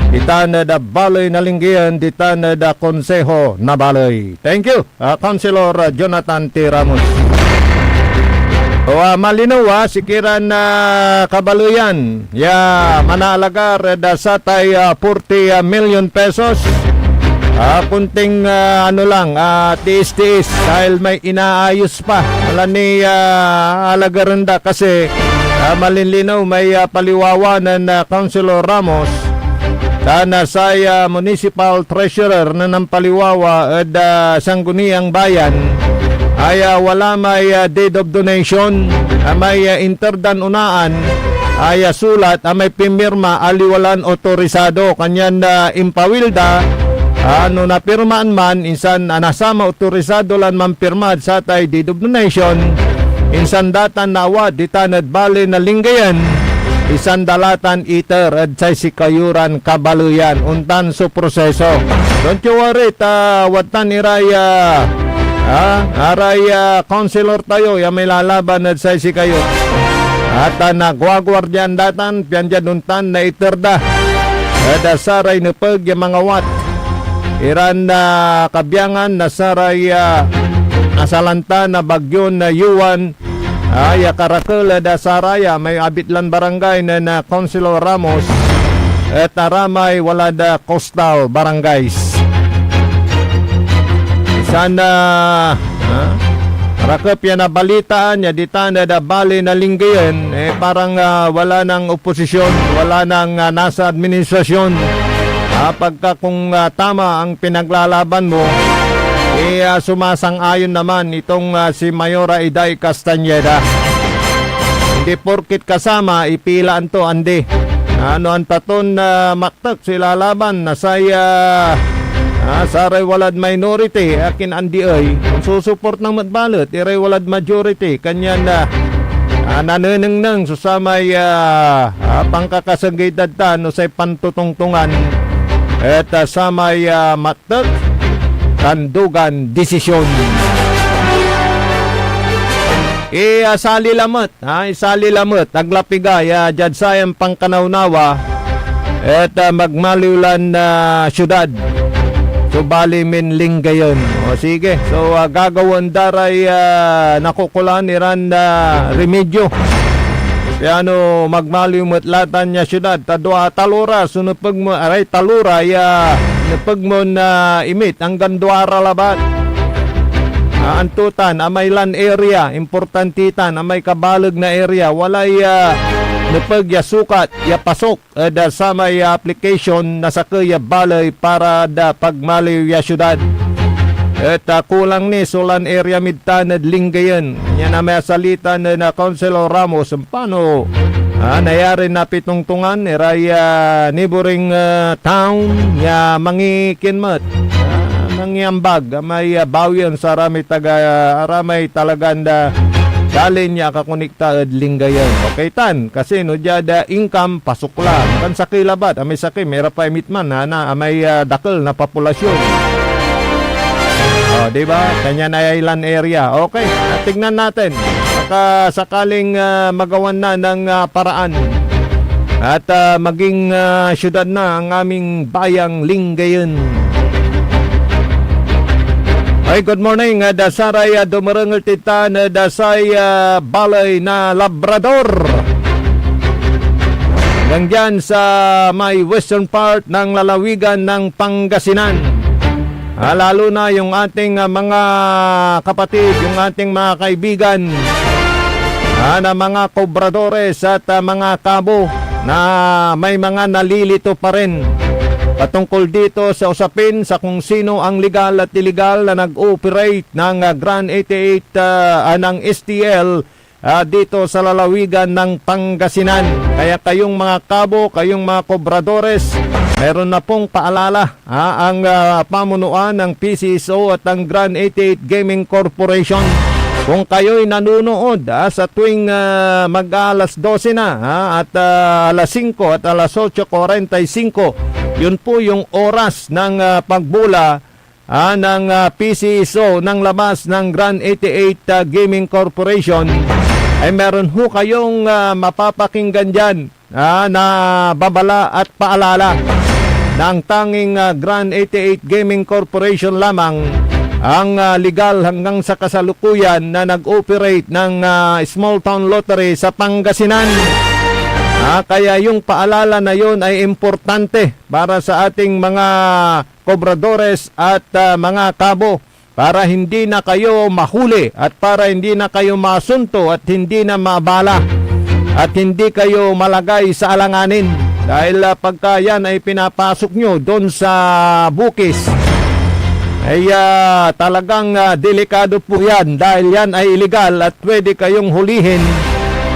Speaker 3: Ditan da baloy na linggayan, ditan da konseho na baloy. Thank you, Councilor Jonathan T. Ramos. Malinaw sikiran na kabaluyan ya manalagar da satay 40 million pesos. Kunting ano lang tiis-tiis dahil may inaayos pa wala ni alagaranda kasi malinlinaw may paliwawanan na Councilor Ramos na sa municipal treasurer na ng paliwawa at sangguniang bayan ay wala may deed of donation, may interdan unaan, ay sulat, may pimirma, aliwalan otorisado. Kanyan impawilda, ano na pirmaan man, insan nasama otorisado lan man pirmad sa tay deed of donation, insan datan nawa, ditanad bali na linggayan, isan dalatan iter at say sikayuran kabaluyan, untan so proseso. Don't you worry, watan iraya, aray councilor tayo ya may lalaban at sa si kayo at nagwagwardyan datan piandyan untan na iterda ada saray na pag ya mga wat iran na kabyangan na saray asalanta na bagyon na yuwan ay karakul ada saraya may abitlan barangay na Councilor Ramos at aramay wala da coastal barangays. Sana rakap yan na balitaan ya ditanda da bali na linggayan parang wala nang oposisyon, wala nang nasa administrasyon. Pagka kung tama ang pinaglalaban mo sumasang-ayon naman itong si Mayora Iday Castañeda. Hindi porkit kasama ipilaan to andi. Ano ang taton maktak sila laban na saya saray walad minority akin andi ay kung susuport ng matbalot iray walad majority kanyan na naneneng susamay pangkakasagay no say pantutungtungan at samay matak tandugan desisyon isali lamot isali lamot aglapigay jad sayang pangkanawnawa at magmaliulan na syudad. So bali min linggayon. O sige. So gagawin daray nakukulan iran remedyo. Piano magmaliw matlatan niya syudad. Tadwa talura sunupag mo aray talura napag mo na imit hanggang duara labat. Antutan amay land area importantitan amay kabalag na area walay napag ya sukat ya pasok da sa may application na sa kaya balay para da pagmaliw ya syudad at kulang ni sulan area midtanad linggayan yan na may salita na Councilor Ramos paano Nayari na pitungtungan iray neighboring town ya mangikinmat. Mangiambag may bawian sa aramay talaganda dalin niya kakunikta at linggayan. Okay tan, kasi no jada income pasukla. Kan sa kilabat, may sakit, may rapay mitman na may dakal na populasyon. Diba? Kanya na island area. Okay, tignan natin. Baka sakaling magawan na ng paraan at maging syudad na ang aming bayang Lingayen. Ay, good morning. Dasaray dumarangal titan dasay balay na Labrador. Hanggang sa may western part ng lalawigan ng Pangasinan. Lalo na yung ating mga kapatid, yung ating mga kaibigan na mga kobradores at mga kabo na may mga nalilito pa rin patungkol dito sa usapin sa kung sino ang legal at illegal na nag-operate ng Grand 88 ng STL dito sa lalawigan ng Pangasinan. Kaya kayong mga kabo, kayong mga kobradores, meron na pong paalala ang pamunuan ng PCSO at ang Grand 88 Gaming Corporation. Kung kayo'y nanonood sa tuwing mag-alas 12 na at alas 5 at alas 8:45, yun po yung oras ng pagbula ng PCSO ng labas ng Grand 88 Gaming Corporation, ay meron ho kayong mapapakinggan dyan na babala at paalala na ang tanging Grand 88 Gaming Corporation lamang ang legal hanggang sa kasalukuyan na nag-operate ng small town lottery sa Pangasinan. Kaya yung paalala na yun ay importante para sa ating mga kobradores at mga kabo, para hindi na kayo mahuli at para hindi na kayo masunto at hindi na mabala at hindi kayo malagay sa alanganin. Dahil pagka yan ay pinapasok nyo doon sa bukis, ay talagang delikado po yan dahil yan ay illegal at pwede kayong hulihin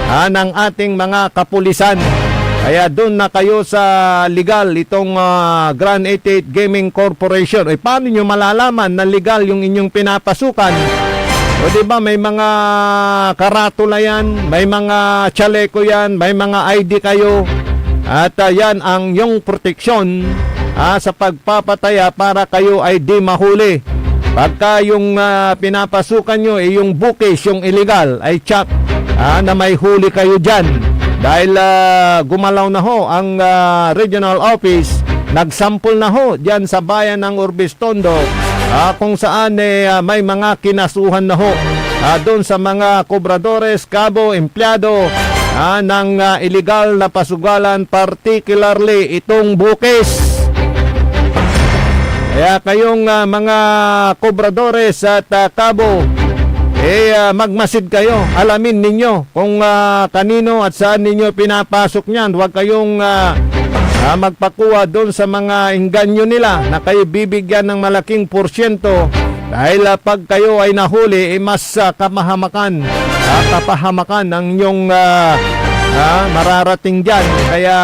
Speaker 3: ng ating mga kapulisan. Kaya doon na kayo sa legal itong Grand 88 Gaming Corporation. Ay paano nyo malalaman na legal yung inyong pinapasukan? O diba may mga karatula yan, may mga chaleko yan, may mga ID kayo. At yan ang yung proteksyon sa pagpapataya para kayo ay di mahuli. Pagka yung pinapasukan nyo yung bukis, yung illegal, ay check na may huli kayo dyan. Dahil gumalaw na ho ang regional office, nagsampol na ho dyan sa bayan ng Urbistondo kung saan may mga kinasuhan na ho doon sa mga kobradores, kabo, empleyado ng illegal na pasugalan, particularly itong bukis. Kaya kayong mga kobradores at kabo, magmasid kayo. Alamin ninyo kung kanino at saan ninyo pinapasok niyan. Huwag kayong magpakuha doon sa mga engganyo nila na kayo bibigyan ng malaking porsyento. Dahil pag kayo ay nahuli, mas kapahamakan ang inyong mararating dyan. Kaya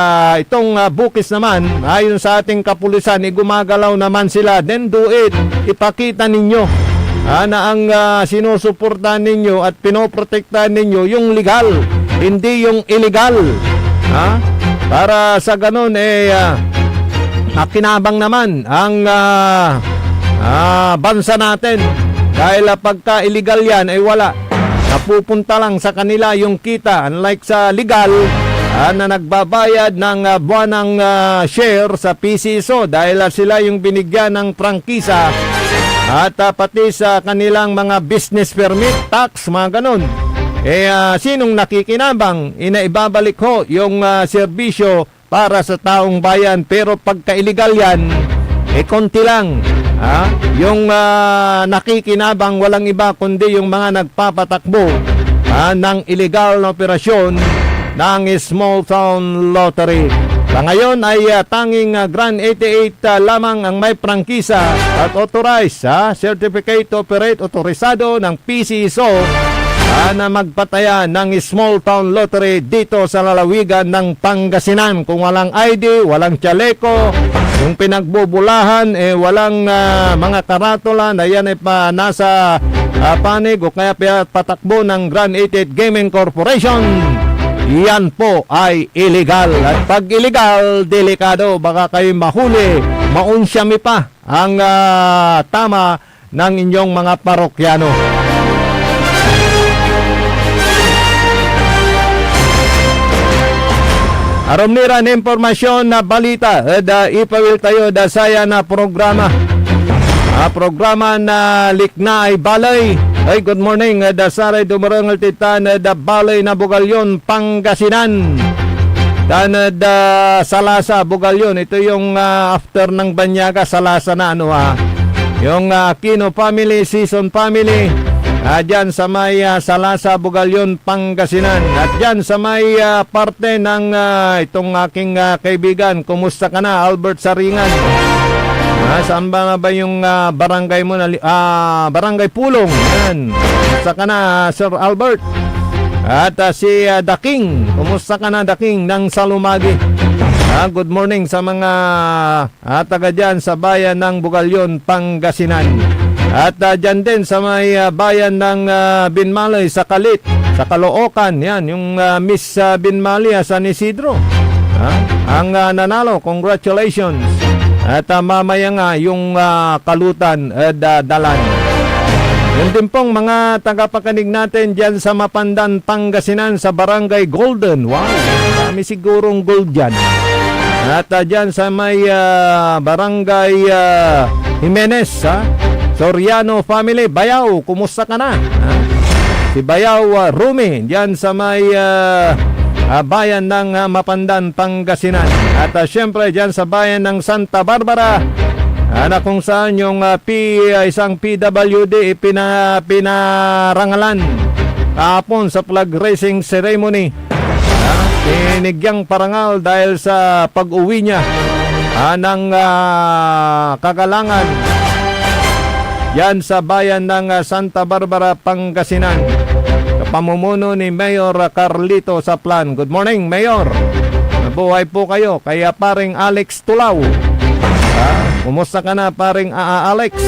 Speaker 3: itong bukis naman, ayon sa ating kapulisan, gumagalaw naman sila. Then do it. Ipakita ninyo na ang sinusuportahan ninyo at pinoprotektahan ninyo yung legal, hindi yung illegal. Para sa ganun makinabang naman ang bansa natin. Dahil pagka illegal yan ay wala, napupunta lang sa kanila yung kita. Unlike sa legal na nagbabayad ng buwanang share sa PCSO dahil sila yung binigyan ng prangkisa at pati sa kanilang mga business permit, tax, mga ganun. Sinong nakikinabang? Inaibabalik ho yung serbisyo para sa taong bayan. Pero pagka illegal yan, konti lang. Yung nakikinabang walang iba kundi yung mga nagpapatakbo ng illegal na operasyon ng small town lottery. Sa ngayon ay tanging Grand 88 lamang ang may prangkisa at authorized, certificate to operate, otorisado ng PCSO na magpataya ng small town lottery dito sa lalawigan ng Pangasinan. Kung walang ID, walang tsaleko, yung pinagbubulahan, walang mga karatula na yan ay nasa panig o kaya patakbo ng Grand 88 Gaming Corporation, yan po ay illegal. At pag illegal, delikado, baka kayo mahuli, maunsyami pa ang tama ng inyong mga parokyano. Aromniran impormasyon na balita, ipawil tayo da saya na programa. Programa na likna ay balay. Ay, good morning, da saray dumarangal titan da balay na Bugalyon, Pangasinan. Dan da Salasa, Bugalyon. Ito yung after ng Banyaga, Salasa na yung Aquino family, Season family. Diyan sa may Salasa, Bugalyon, Pangasinan. At diyan sa may parte ng itong aking kaibigan. Kumusta ka na, Albert Saringan? Saan ba yung barangay mo na Barangay Pulong? Yan. Kumusta ka na, Sir Albert? At si Daking. Kumusta ka na, Daking ng Salumagi? Good morning sa mga taga dyan sa bayan ng Bugalyon, Pangasinan. At dyan din sa may bayan ng Binmalay sa Kalit, sa Caloocan. Yan, yung Miss Binmalay San Isidro. Ang nanalo, congratulations. At mamaya nga yung Kalutan Dalan. Yan din pong mga tagapakinig natin dyan sa Mapandan, Pangasinan, sa Barangay Golden. Wow, kami sigurong gold dyan. At dyan sa may Barangay Jimenez, Soriano family, Bayaw, kumusta ka na? Si Bayaw Rumi, dyan sa may bayan ng Mapandan, Pangasinan. At syempre dyan sa bayan ng Santa Barbara, na kung saan yung isang PWD pinarangalan kahapon sa flag raising ceremony. Binigyang parangal dahil sa pag-uwi niya ng kagalangan yan sa bayan ng Santa Barbara, Pangasinan. Pamumuno ni Mayor Carlito Saplan. Good morning, Mayor. Nabuhay po kayo. Kaya paring Alex Tulaw. Kumusta ka na, paring Alex?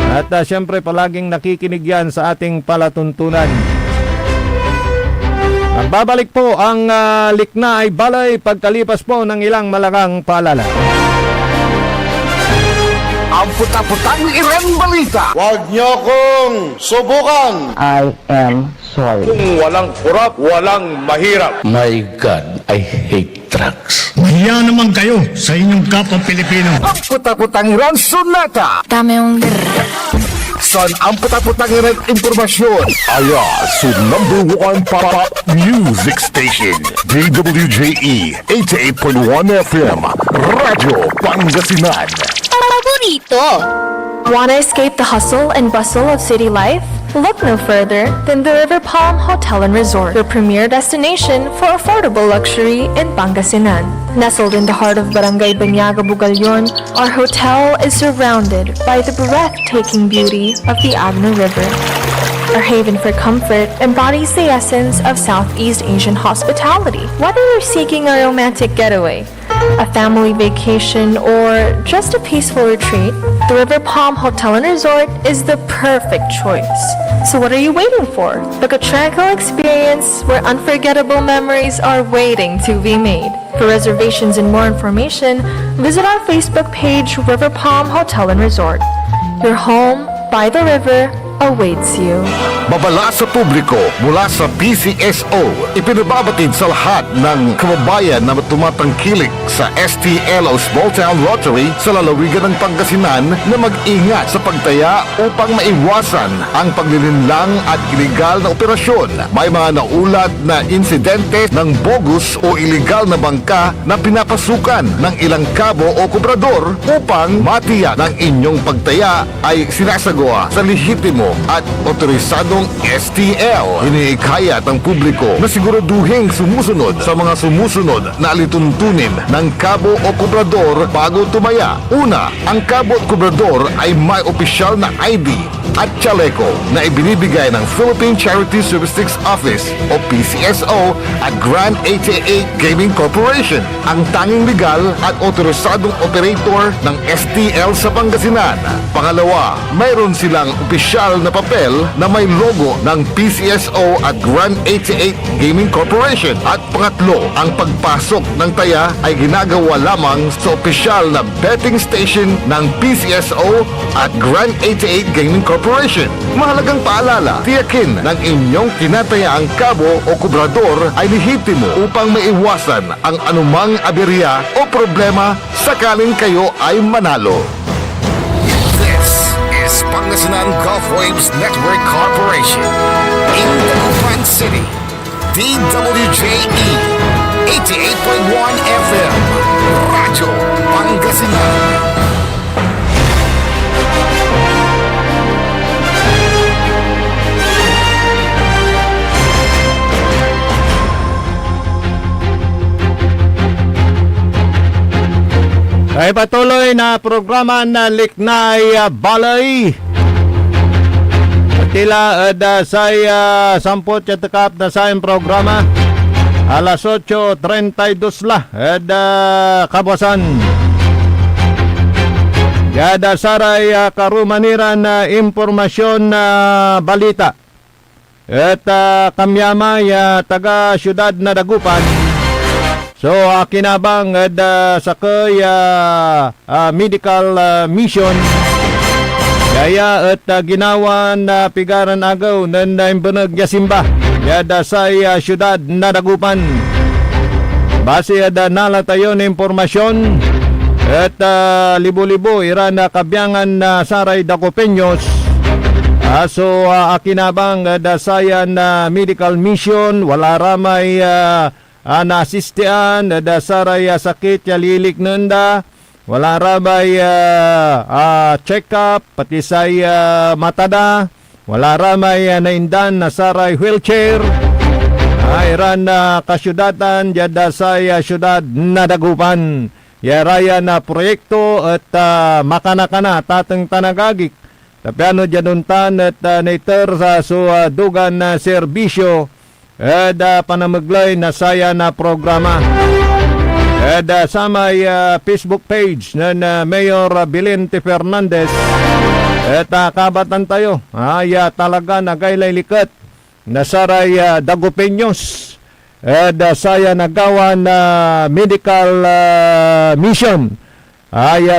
Speaker 3: At syempre palaging nakikinig yan sa ating palatuntunan. Babalik po ang likna ay balay pagkalipas po ng ilang malagang paalala.
Speaker 1: Ang puta-putang Iren Balita.
Speaker 4: Huwag niyo akong subukan.
Speaker 5: I am sorry.
Speaker 4: Kung walang kurap, walang mahirap.
Speaker 1: My God, I hate drugs.
Speaker 6: Mahiya naman kayo sa inyong kapwa Pilipino.
Speaker 1: Ang puta-putang Iren Sonata.
Speaker 2: Dame yung
Speaker 1: Son, ang puta-putang Iren impormasyon. Aya, so number 1 pop music station. DWJE 88.1 FM. Radyo Pangasinan.
Speaker 2: Paborito.
Speaker 11: Want to escape the hustle and bustle of city life? Look no further than the River Palm Hotel and Resort, your premier destination for affordable luxury in Pangasinan. Nestled in the heart of Barangay Banyaga, Bugalyon, our hotel is surrounded by the breathtaking beauty of the Agno River. Our haven for comfort embodies the essence of Southeast Asian hospitality. Whether you're seeking a romantic getaway, a family vacation, or just a peaceful retreat, the River Palm Hotel and Resort is the perfect choice. So what are you waiting for? Book a tranquil experience where unforgettable memories are waiting to be made. For reservations and more information, visit our Facebook page, River Palm Hotel and Resort. Your home by the river awaits you.
Speaker 1: Babala sa publiko mula sa PCSO. Ipinababatid sa lahat ng kababayan na tumatangkilik sa STL o Small Town Lottery sa lalawigan ng Pangasinan na mag-ingat sa pagtaya upang maiwasan ang paglilinlang at iligal na operasyon. May mga naulat na insidente ng bogus o iligal na bangka na pinapasukan ng ilang kabo o kubrador upang matiyak ng inyong pagtaya ay sinasagawa sa lehitimo at otorisadong STL. Iniikayat ang publiko na siguraduhin sumusunod sa mga sumusunod na alituntunin ng kabo o kubrador bago tumaya. Una, ang kabo at kubrador ay may opisyal na ID at chaleco na ibinibigay ng Philippine Charity Statistics Office o PCSO at Grand 88 Gaming Corporation, ang tanging legal at otorisadong operator ng STL sa Pangasinan. Pangalawa, mayroon silang opisyal na papel na may logo ng PCSO at Grand 88 Gaming Corporation. At pangatlo, ang pagpasok ng taya ay ginagawa lamang sa opisyal na betting station ng PCSO at Grand 88 Gaming Corporation. Mahalagang paalala, tiyakin ng inyong kinatayaang kabo o kubrador ay lehitimo upang maiwasan ang anumang aberya o problema sakaling kayo ay manalo.
Speaker 8: This is Pangasinan Gulf Waves Network Corporation. In Dagupan City, DWJE 88.1 FM, Radyo Pangasinan.
Speaker 3: Ay patuloy na programa na Liknay Balay. Tila saya sampot yatakap na sa programa. Alas 8:32 lah kabasan. Yada saray karumaniran na impormasyon na balita. At kamyama taga syudad na Dagupan. So, kinabang sakay medical mission. Kaya at ginawa na pigaran agaw ng imbanag yasimba. Yada sa syudad na Dagupan. Base nala tayo na impormasyon. At libo-libo iran na kabyangan na saray Dagupeños. So, kinabang dasayan na medical mission. Wala ramay naasistian da saray sakit ya lilik nanda, wala ramay check up pati say matada, wala ramay naindan na saray wheelchair. Iran na kasyudatan jada say syudad na Dagupan. Yaraya na proyekto at makana-kana tateng tanagagik. Tapi ano januntan at naiter sa dugan na serbisyo panamaglay na saya na programa. Sa may Facebook page na Mayor Bilente Fernandez. Kabatan tayo. Talaga nagaylay likat na saray Dagupeños. Saya nagawa na medical mission.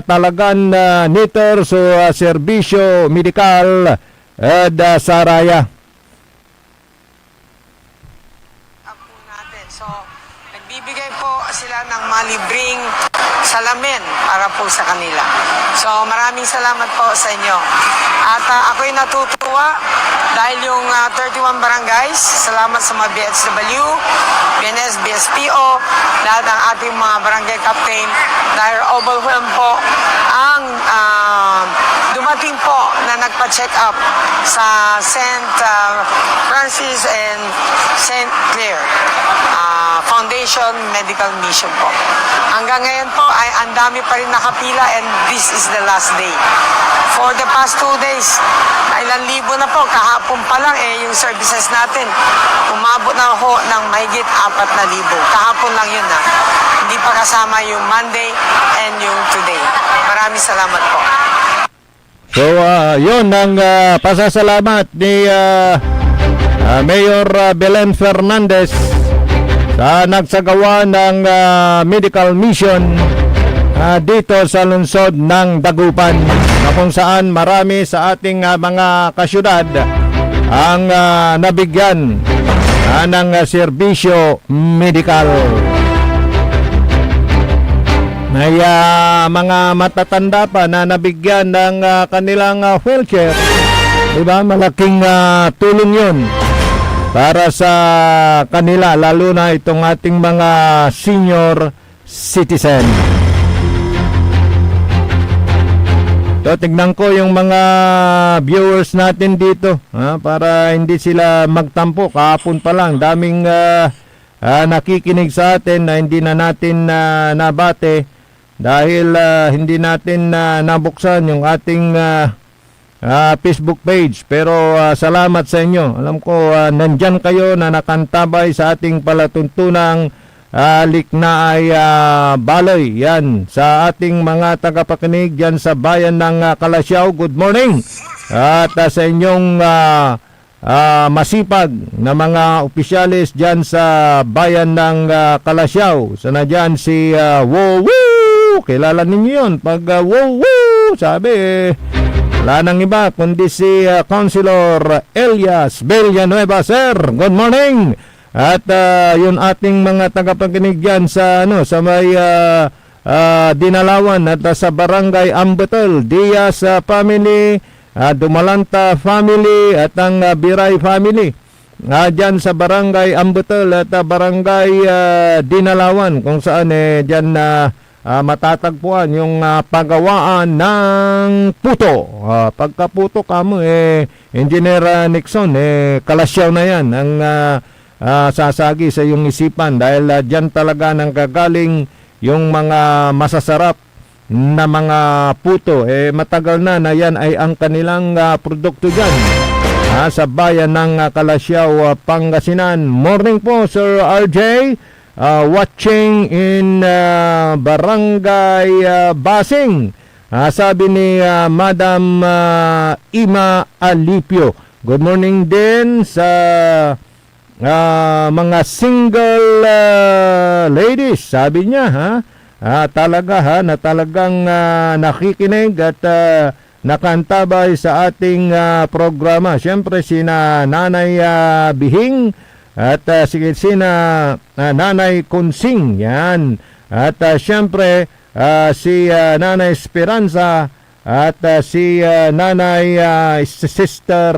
Speaker 3: Talagan niter so serbisyo medikal saraya.
Speaker 9: Nagbibigay po sila ng malibreng salamin para po sa kanila. So maraming salamat po sa inyo. At ako'y natutuwa dahil yung 31 barangays, salamat sa mga BHW, BNS, BSPO, lahat ng ating mga barangay captain dahil overwhelmed po ang dumating po na nagpa-check up sa St. Francis and St. Clair Foundation Medical Mission po. Hanggang ngayon po ay ang dami pa rin nakapila and this is the last day. For the past 2 days, ilang libo na po, kahapon pa lang yung services natin. Umabot na ho ng mahigit 4,000. Kahapon lang yun Hindi pa kasama yung Monday and yung today. Maraming salamat po.
Speaker 3: So, yun ang pasasalamat ni Mayor Belen Fernandez sa nagsagawa ng medical mission dito sa lungsod ng Dagupan, na kung saan marami sa ating mga kasyudad ang nabigyan ng serbisyo medikal. May mga matatanda pa na nabigyan ng kanilang wheelchair. Diba? Malaking tulong yun para sa kanila, lalo na itong ating mga senior citizen. So, tignan ko yung mga viewers natin dito para hindi sila magtampo. Kahapon pa lang, daming nakikinig sa atin na hindi na natin nabate dahil hindi natin nabuksan yung ating Facebook page. Pero salamat sa inyo. Alam ko nandyan kayo na nakantabay sa ating palatuntunang Liknaay Balay. Yan, sa ating mga tagapakinig dyan sa bayan ng Kalasyaw, good morning. At sa inyong masipag na mga opisyalis dyan sa bayan ng Kalasyaw. Sana dyan si Woo! Kilala ninyo yun. Pag Woo! Sabi wala nang iba kundi si Councilor Elias Villanueva. Sir, good morning. At yun ating mga tagapakinig dyan sa, sa may Dinalawan at sa Barangay Ambatal, Diaz family, Dumalanta family at ang Biray family. Dyan sa Barangay Ambatal at Barangay Dinalawan kung saan dyan matatagpuan yung pagawaan ng puto. Pagkaputo kamo Engineer Nixon, Kalasyaw na yan ang sasagi sa iyong isipan dahil dyan talaga nang gagaling yung mga masasarap na mga puto. Matagal na yan ay ang kanilang produkto dyan sa bayan ng Kalasyaw, Pangasinan. Morning po, Sir RJ. Watching in Barangay Basing. Sabi ni Madam Ima Alipio. Good morning din sa mga single ladies, sabi niya talaga na talagang nakikinig at nakantabay sa ating programa. Siyempre sina Nanay Bihing at sina Nanay Kunsing, yan. At siyempre si Nanay Esperanza at si Nanay Sister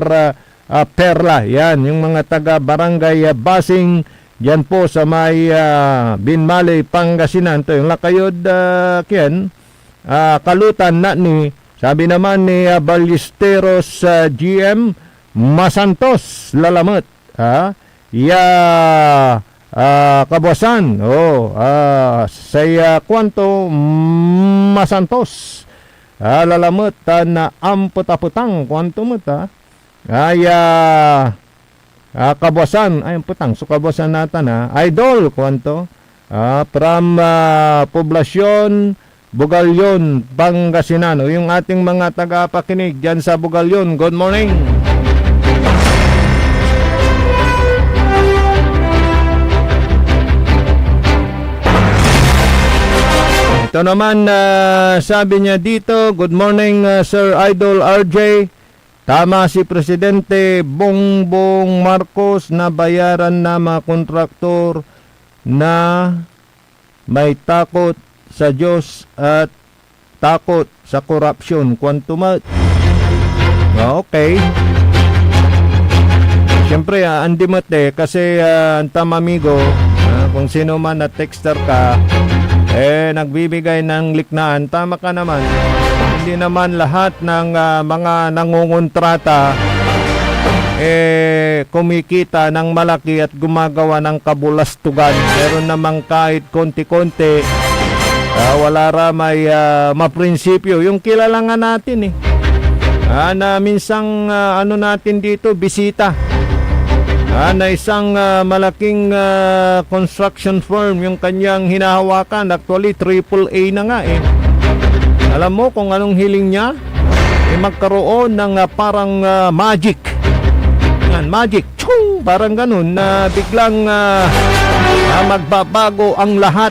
Speaker 3: Perla, yan, yung mga taga Barangay Basing yan po sa may Binmalay, Pangasinan. Ito yung Lakayod Ken Kalutan na ni, sabi naman ni Ballesteros GM Masantos Lalamat Kabuasan say kwanto Masantos Lalamat na amput-aputang kwanto mo ay Kabuasan ay putang so Kabuasan natin idol kwanto from Poblasyon Bugalyon, Pangasinan. Yung ating mga tagapakinig dyan sa Bugalyon, good morning. Ito naman sabi niya dito, good morning Sir Idol RJ. Tama si Presidente Bongbong Marcos na bayaran na mga kontraktor na may takot sa Diyos at takot sa korupsyon. Quantum okay. Siyempre, andimot kasi ang tamamigo, kung sino man na texter ka, nagbibigay ng liknaan, tama ka naman. Hindi naman lahat ng mga nangungontrata kumikita ng malaki at gumagawa ng kabulastugan. Meron namang kahit konti-konti, wala may maprinsipyo. Yung kilala nga natin na minsang natin dito, bisita na isang malaking construction firm yung kanyang hinahawakan. Actually, AAA na nga Alam mo kung anong hiling niya? Magkaroon ng parang magic. Yan, magic. Chung! Parang ganun na biglang magbabago ang lahat.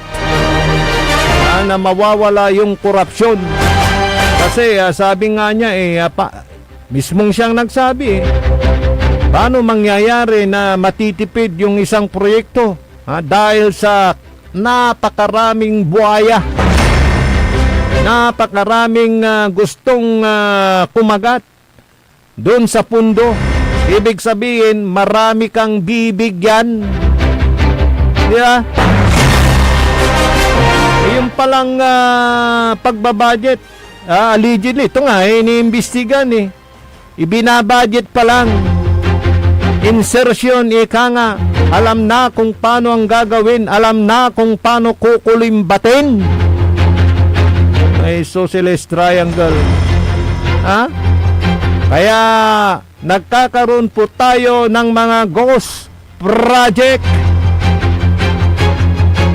Speaker 3: Na mawawala yung korupsyon. Kasi sabi nga niya mismong siyang nagsabi paano mangyayari na matitipid yung isang proyekto dahil sa napakaraming buhaya. Napakaraming gustong kumagat doon sa pundo. Ibig sabihin, marami kang bibigyan. Di ba? Yung palang pagbabudget, allegedly, ito nga, iniimbestigan eh. Ibinabudget pa lang. Insertion, ika nga. Alam na kung paano ang gagawin. Alam na kung paano kukulimbatin. Ay, socialist triangle. Ha? Kaya, nagkakaroon po tayo ng mga ghost project.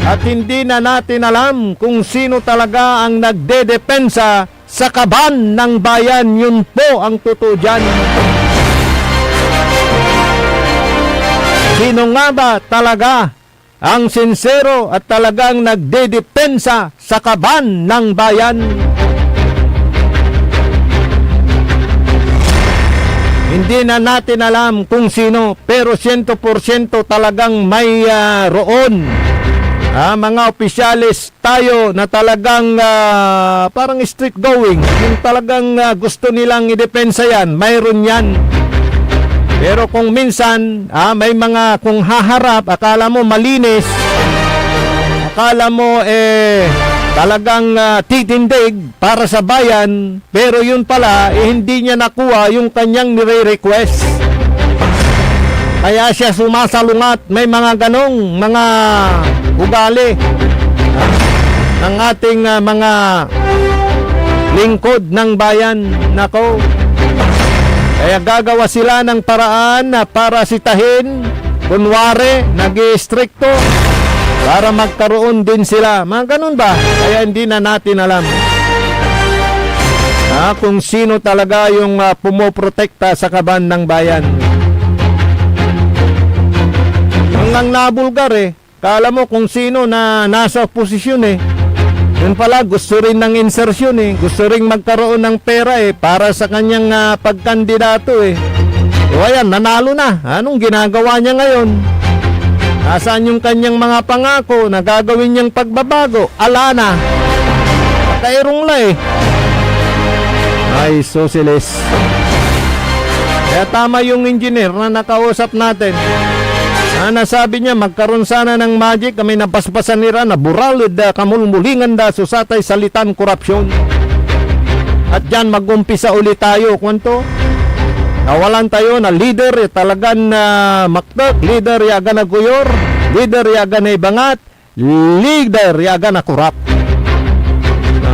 Speaker 3: At hindi na natin alam kung sino talaga ang nagdedepensa sa kaban ng bayan. Yun po ang totoo dyan. Sino nga ba talaga ang sincero at talagang nagdedepensa sa kaban ng bayan? Hindi na natin alam kung sino, pero 100% talagang may roon. Mga opisyalis tayo na talagang parang street going. Yung talagang gusto nilang idepensa yan, mayroon yan. Pero kung minsan, may mga kung haharap, akala mo malinis, akala mo talagang titindig para sa bayan, pero yun pala, hindi niya nakuha yung kanyang nire-request. Kaya siya sumasalungat. May mga ganong mga ugali ng ating mga lingkod ng bayan. Nako. Kaya gagawa sila ng paraan para sitahin, kunwari, nag-istrikto, para magkaroon din sila. Mga ganun ba? Kaya hindi na natin alam kung sino talaga yung pumoprotekta sa kaban ng bayan. Hanggang nabulgar kala mo kung sino na nasa posisyon yun pala, gusto rin ng insertion gusto rin magkaroon ng pera para sa kanyang pagkandidato So ayan, nanalo na. Anong ginagawa niya ngayon? Nasaan yung kanyang mga pangako na gagawin niyang pagbabago? Ala na. Kairong la Ay, socialist. Kaya tama yung engineer na nakausap natin. Nasabi niya, magkaroon sana ng magic, kami napaspasan nila na buralid, kamulmulingan da, susatay salitan, korupsyon. At dyan mag-umpisa ulit tayo. Kwanto? Nawalan tayo na leader, talagang maktak, leader yaga na guyor, leader yaga na ibangat, leader yaga na kurap.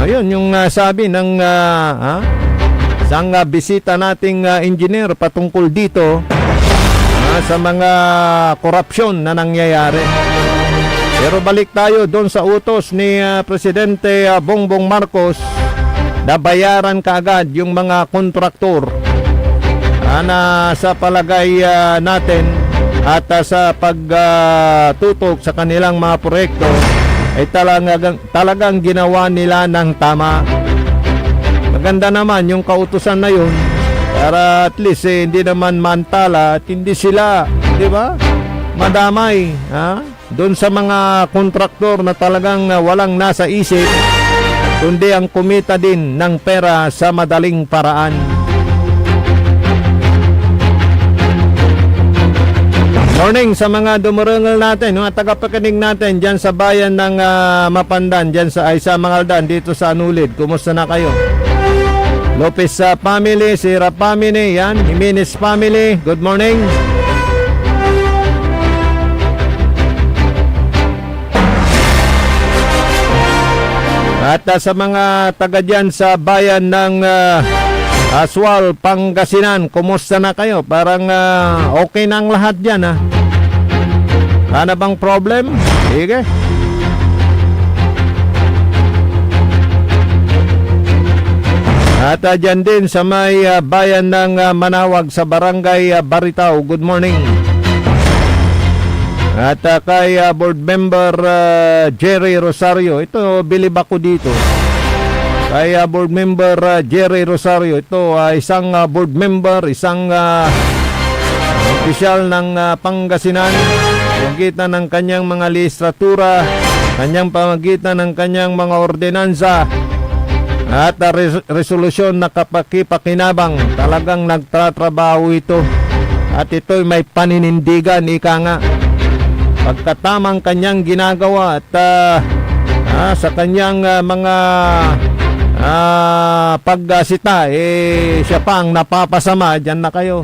Speaker 3: Yun yung sabi ng isang bisita nating engineer patungkol dito sa mga korupsyon na nangyayari. Pero balik tayo doon sa utos ni Presidente Bongbong Marcos na bayaran kaagad yung mga kontraktor na sa palagay natin at sa pagtutok sa kanilang mga proyekto ay talagang ginawa nila ng tama. Maganda naman yung kautusan na yun para at least hindi naman mantala at hindi sila, di ba, madamay doon sa mga kontraktor na talagang walang nasa isip kundi ang kumita din ng pera sa madaling paraan. Morning sa mga dumurangal natin, mga tagapakinig natin dyan sa bayan ng Mapandan, dyan sa Aysa Mangaldan, dito sa Anulid. Kumusta na kayo? Lopez family, Sira family, yan, Jimenez family, good morning. At sa mga taga dyan sa bayan ng Aswal, Pangasinan, kumusta na kayo? Parang okay na ang lahat dyan Ano bang problem? Sige. At dyan din sa may bayan ng Manawag sa barangay Baritaw, good morning. At kay board member Jerry Rosario, ito bilib ako dito. Kay board member Jerry Rosario, ito isang board member, isang opisyal ng Pangasinan, pamagitan ng kanyang mga listratura, kanyang pamagitan ng kanyang mga ordinansa at resolusyon na kapakipakinabang, talagang nagtatrabaho ito. At ito'y may paninindigan, ika nga, pagkatamang kanyang ginagawa at sa kanyang mga pagsita, siya pa ang napapasama, dyan na kayo.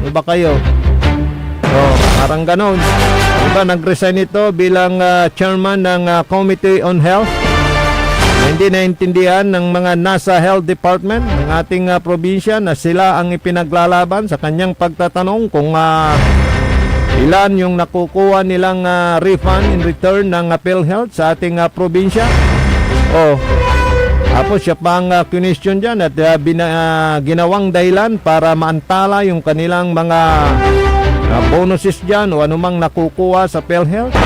Speaker 3: Ano ba kayo? Parang ganon. Diba, nag-resign ito bilang chairman ng Committee on Health. Hindi naintindihan ng mga nasa Health Department ng ating probinsya na sila ang ipinaglalaban sa kanyang pagtatanong kung ilan yung nakukuha nilang refund in return ng PhilHealth sa ating probinsya. Tapos siya pang question dyan at ginawang dahilan para maantala yung kanilang mga bonuses dyan o anumang nakukuha sa PhilHealth.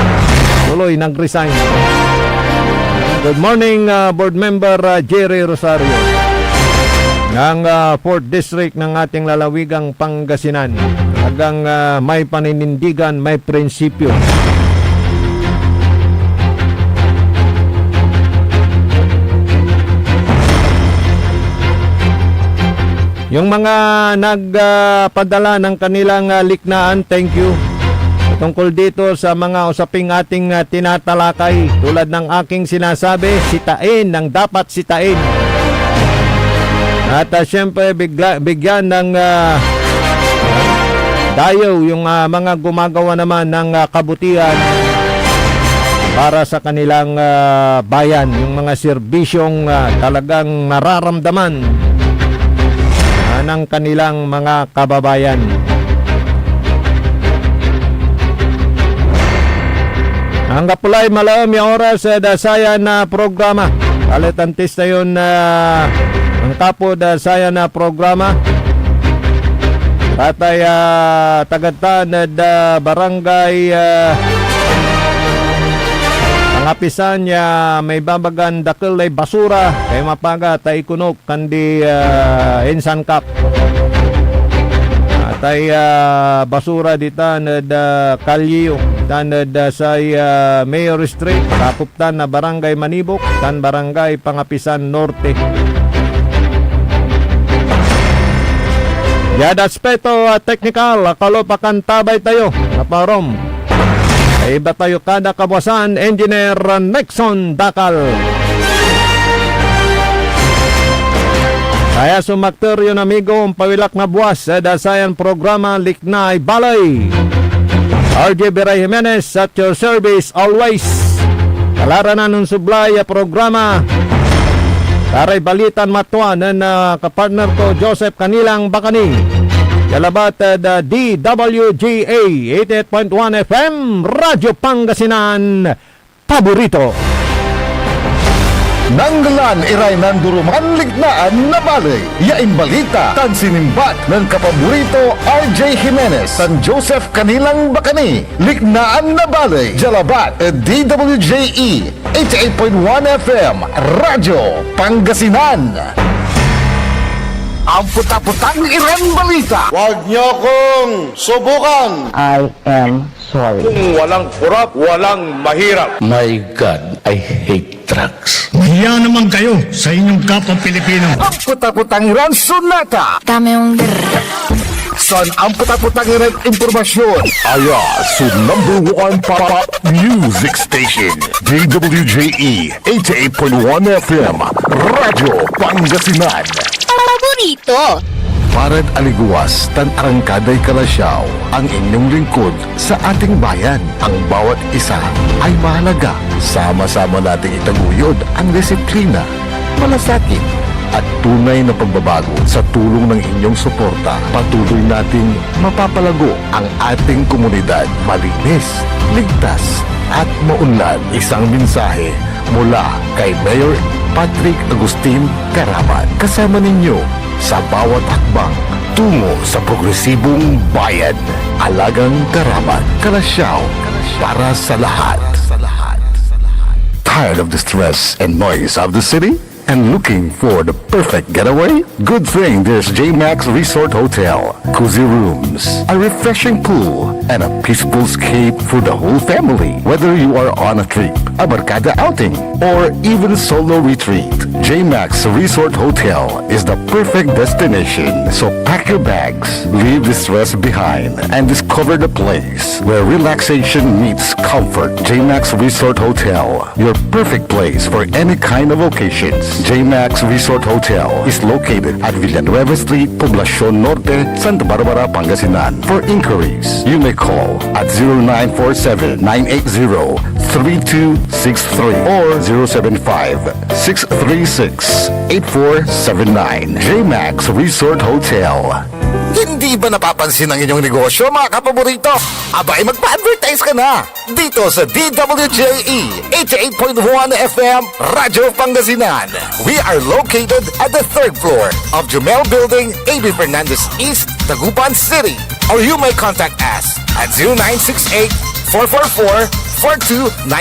Speaker 3: Tuloy, nag-resign. Good morning, Board Member Jerry Rosario ng 4th District ng ating lalawigang Pangasinan. Talagang may paninindigan, may prinsipyo. Yung mga nagpadala ng kanilang liknaan, thank you. Tungkol dito sa mga usaping ating tinatalakay, tulad ng aking sinasabi, sitain ng dapat sitain. At syempre bigyan ng dayaw yung mga gumagawa naman ng kabutihan para sa kanilang bayan, yung mga serbisyong talagang nararamdaman ng kanilang mga kababayan. Ang kapulay malaom yung oras sa dasayan na programa. Kalitantis na yun ang tapo dasayan na programa. Tatay Tagatan at barangay Pangapisan niya may babagan dakil ay basura kay mapaga tay kunok kandi insan kap. Tay basura ditan da kalyo tan da say Mayor Street kapuptan na barangay Manibok tan barangay Pangapisan Norte. Yada aspeto technical kalopakan tabay tayo naparom. Iba tayo kada kabuasan, Engineer Nexon Dakal. Kaya sumakter yun amigo, ang pawilak na buwas sa dasayan programa Liknay Balay. RJ Beray Jimenez at your service always. Kalaranan ng sublay programa. Taray balitan matuan na kapartner ko Joseph Kanilang Bakani. Kalabat da DWGA 88.1 FM Radyo Pangasinan Paborito.
Speaker 1: Nanggalan iray nanduruman lignaan na balay. Yain balita tan sinimbat ng kapaborito RJ Jimenez tan Joseph Kanilang Bakani. Lignaan na balay. Jalabat DWJE 88.1 FM Radyo Pangasinan. Ang puta-putang iran balita.
Speaker 4: Huwag niyo akong subukan.
Speaker 5: I am sorry.
Speaker 4: Kung walang kurap, walang mahirap.
Speaker 1: My God, I hate drugs.
Speaker 6: Mahiya naman kayo sa inyong kapwa Pilipino.
Speaker 1: Ang puta-putang iran sunata.
Speaker 2: Dame yung
Speaker 1: Son ang puta-putang iran impormasyon. Aya sa number 1 pop music station. DWJE 88.1 FM Radyo Pangasinan.
Speaker 2: paborito.
Speaker 1: Parad aliguas tan arangkaday kalasyaw ang inyong lingkod sa ating bayan. Ang bawat isa ay mahalaga. Sama-sama nating itaguyod ang disiplina, malasakit at tunay na pagbabago. Sa tulong ng inyong suporta, patuloy nating mapapalago ang ating komunidad. Malinis, ligtas at maunlad. Isang mensahe mula kay Mayor Patrick Agustin Caraman. Kasama ninyo sa bawat hakbang tungo sa progresibong bayan. Alagang Caraman, Kalasyaw, para sa lahat. Tired of the stress and noise of the city? And looking for the perfect getaway? Good thing there's J-Max Resort Hotel. Cozy rooms, a refreshing pool, and a peaceful escape for the whole family. Whether you are on a trip, a barkada outing, or even solo retreat, J-Max Resort Hotel is the perfect destination. So pack your bags, leave the stress behind, and discover the place where relaxation meets comfort. J-Max Resort Hotel, your perfect place for any kind of occasions. JMAX Resort Hotel is located at Villanueva Street, Poblacion Norte, Santa Barbara, Pangasinan. For inquiries, you may call at 0947-980-3263 or 075-636-8479. JMAX Resort Hotel.
Speaker 8: Hindi ba napapansin ang inyong negosyo, mga kapaborito? Abay, magpa-advertise ka na dito sa DWJE 88.1 FM Radyo Pangasinan. We are located at the 3rd floor of Jumel Building, AB Fernandez East, Dagupan City. Or you may contact us at 0968-444-4299.